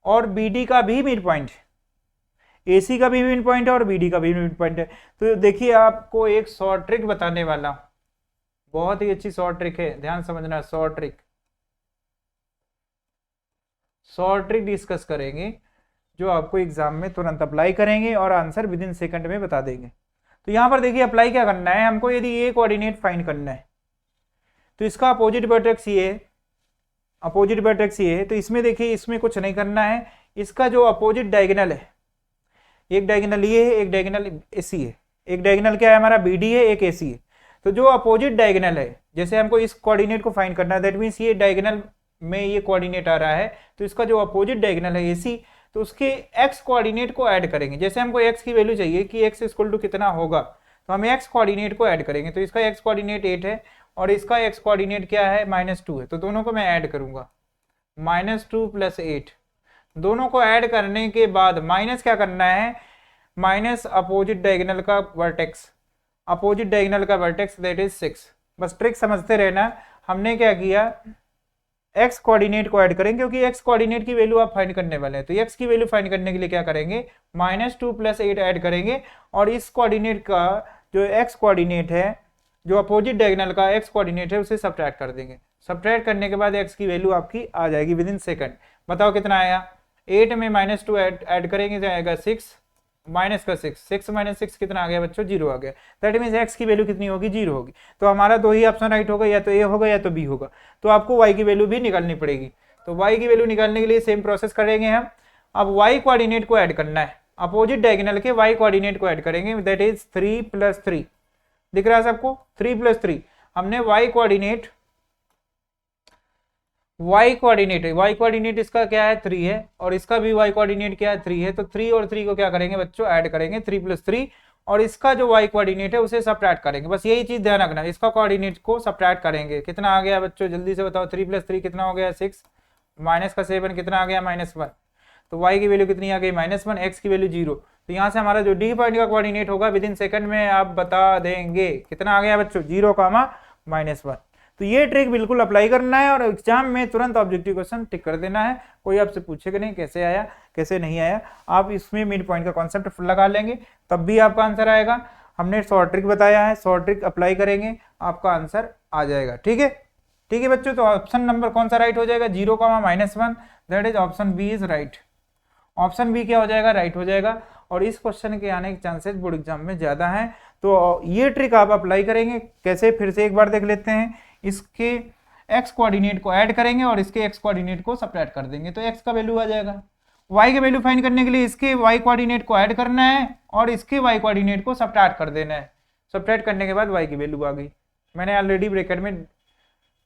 और BD का भी मिड पॉइंट है। AC का भी मिड पॉइंट है और BD का भी मिड पॉइंट है। तो देखिए आपको एक शॉर्ट ट्रिक बताने वाला, बहुत ही अच्छी शॉर्ट ट्रिक है, ध्यान समझना। शॉर्ट ट्रिक डिस्कस करेंगे जो आपको एग्जाम में तुरंत अप्लाई करेंगे और आंसर विद इन सेकंड में बता देंगे। तो यहाँ पर देखिए अप्लाई क्या करना है हमको, यदि ए कोऑर्डिनेट फाइंड करना है तो इसका अपोजिट वर्टेक्स ये है, अपोजिट वर्टेक्स ये है। तो इसमें देखिए इसमें कुछ नहीं करना है, इसका जो अपोजिट डायगोनल है, एक डायगोनल ये है, एक डायगोनल AC है, एक डायगोनल क्या है हमारा BD है, एक AC है। तो जो अपोजिट डायगोनल है, जैसे हमको इस कोऑर्डिनेट को फाइंड करना है, दैट मीन्स ये डायगोनल में ये कोऑर्डिनेट आ रहा है, तो इसका जो अपोजिट डायगोनल है AC, तो उसके x कोऑर्डिनेट को ऐड करेंगे। जैसे हमको x की वैल्यू चाहिए कि x इक्वल टू कितना होगा, तो हम x कोऑर्डिनेट को ऐड करेंगे। तो इसका x कोऑर्डिनेट 8 है और इसका x कोऑर्डिनेट क्या है, -2 है। तो दोनों को मैं ऐड करूंगा, -2 + 8। दोनों को ऐड करने के बाद माइनस क्या करना है, माइनस अपोजिट डायगोनल का वर्टेक्स, अपोजिट डायगोनल का वर्टेक्स दैट इज 6। बस ट्रिक समझते रहना। हमने क्या किया, x कोऑर्डिनेट को ऐड करेंगे क्योंकि x कोऑर्डिनेट की वैल्यू आप फाइंड करने वाले हैं। तो x की वैल्यू फाइंड करने के लिए क्या करेंगे, -2 + 8 ऐड करेंगे और इस कोऑर्डिनेट का जो x कोऑर्डिनेट है, जो अपोजिट डायगोनल का x कोऑर्डिनेट है, उसे सब्ट्रैक्ट कर देंगे। सब्ट्रैक्ट करने के बाद x की वैल्यू आपकी आ जाएगी विद इन सेकंड। बताओ कितना आया, 8 में -2 ऐड करेंगे तो आएगा 6, माइनस का 6, 6 - 6 कितना आ गया बच्चों, 0 आ गया। दैट मीन्स x की वैल्यू कितनी होगी, 0 होगी। तो हमारा दो ही ऑप्शन राइट होगा, या तो A होगा या तो B होगा। तो आपको y की वैल्यू भी निकालनी पड़ेगी। तो y की वैल्यू निकालने के लिए सेम प्रोसेस करेंगे हम। अब y कोऑर्डिनेट को ऐड करना है, अपोजिट डायगोनल के y कोऑर्डिनेट को ऐड करेंगे, दैट इज 3 + 3। दिख रहा है सबको, 3 + 3। हमने y कोऑर्डिनेट इसका क्या है, 3 है और इसका भी y कोऑर्डिनेट क्या है, 3 है। तो 3 और 3 को क्या करेंगे बच्चों, ऐड करेंगे, 3 + 3, और इसका जो y कोऑर्डिनेट है उसे सब्ट्रैक्ट करेंगे। बस यही चीज ध्यान रखना, इसका कोऑर्डिनेट को सब्ट्रैक्ट करेंगे। कितना आ गया बच्चों, जल्दी से बताओ, 3 + 3 कितना हो गया, 6, माइनस का 7 कितना आ गया, -1। तो y की वैल्यू कितनी आ गई, -1, x की वैल्यू 0। तो यहाँ से हमारा जो डी पॉइंट का कोऑर्डिनेट होगा विद इन सेकंड में आप बता देंगे। कितना आ गया बच्चों, 0, -1। तो ये ट्रिक बिल्कुल अप्लाई करना है और एग्जाम में तुरंत ऑब्जेक्टिव क्वेश्चन टिक कर देना है। कोई आपसे पूछेगा नहीं कैसे आया कैसे नहीं आया, आप इसमें मिड पॉइंट का कॉन्सेप्ट लगा लेंगे तब भी आपका आंसर आएगा। हमने शॉर्ट ट्रिक बताया है, शॉर्ट ट्रिक अप्लाई करेंगे आपका आंसर आ जाएगा। ठीक है बच्चों, तो ऑप्शन नंबर कौन सा राइट हो जाएगा, 0, -1, that is option B is right. Option B क्या हो जाएगा, राइट हो जाएगा। और इस क्वेश्चन के आने के चांसेस बोर्ड एग्जाम में ज्यादा हैं। तो ये ट्रिक आप अप्लाई करेंगे कैसे, फिर से एक बार देख लेते हैं। इसके x कोऑर्डिनेट को ऐड करेंगे और इसके x कोऑर्डिनेट को सब्ट्रैक्ट कर देंगे तो x का वैल्यू आ जाएगा। y के वैल्यू फाइंड करने के लिए इसके y कोऑर्डिनेट को ऐड करना है और इसके y कोऑर्डिनेट को सब्ट्रैक्ट कर देना है। सब्ट्रैक्ट करने के बाद y की वैल्यू आ गई। मैंने ऑलरेडी ब्रैकेट में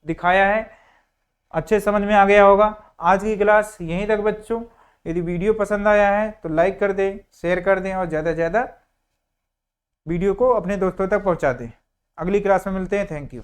दिखाया है, अच्छे समझ में आ गया होगा। आज की क्लास यहीं तक बच्चों, यदि वीडियो पसंद आया है तो लाइक कर दें, शेयर कर दें और ज़्यादा से ज़्यादा वीडियो को अपने दोस्तों तक पहुंचा दें। अगली क्लास में मिलते हैं। Thank you.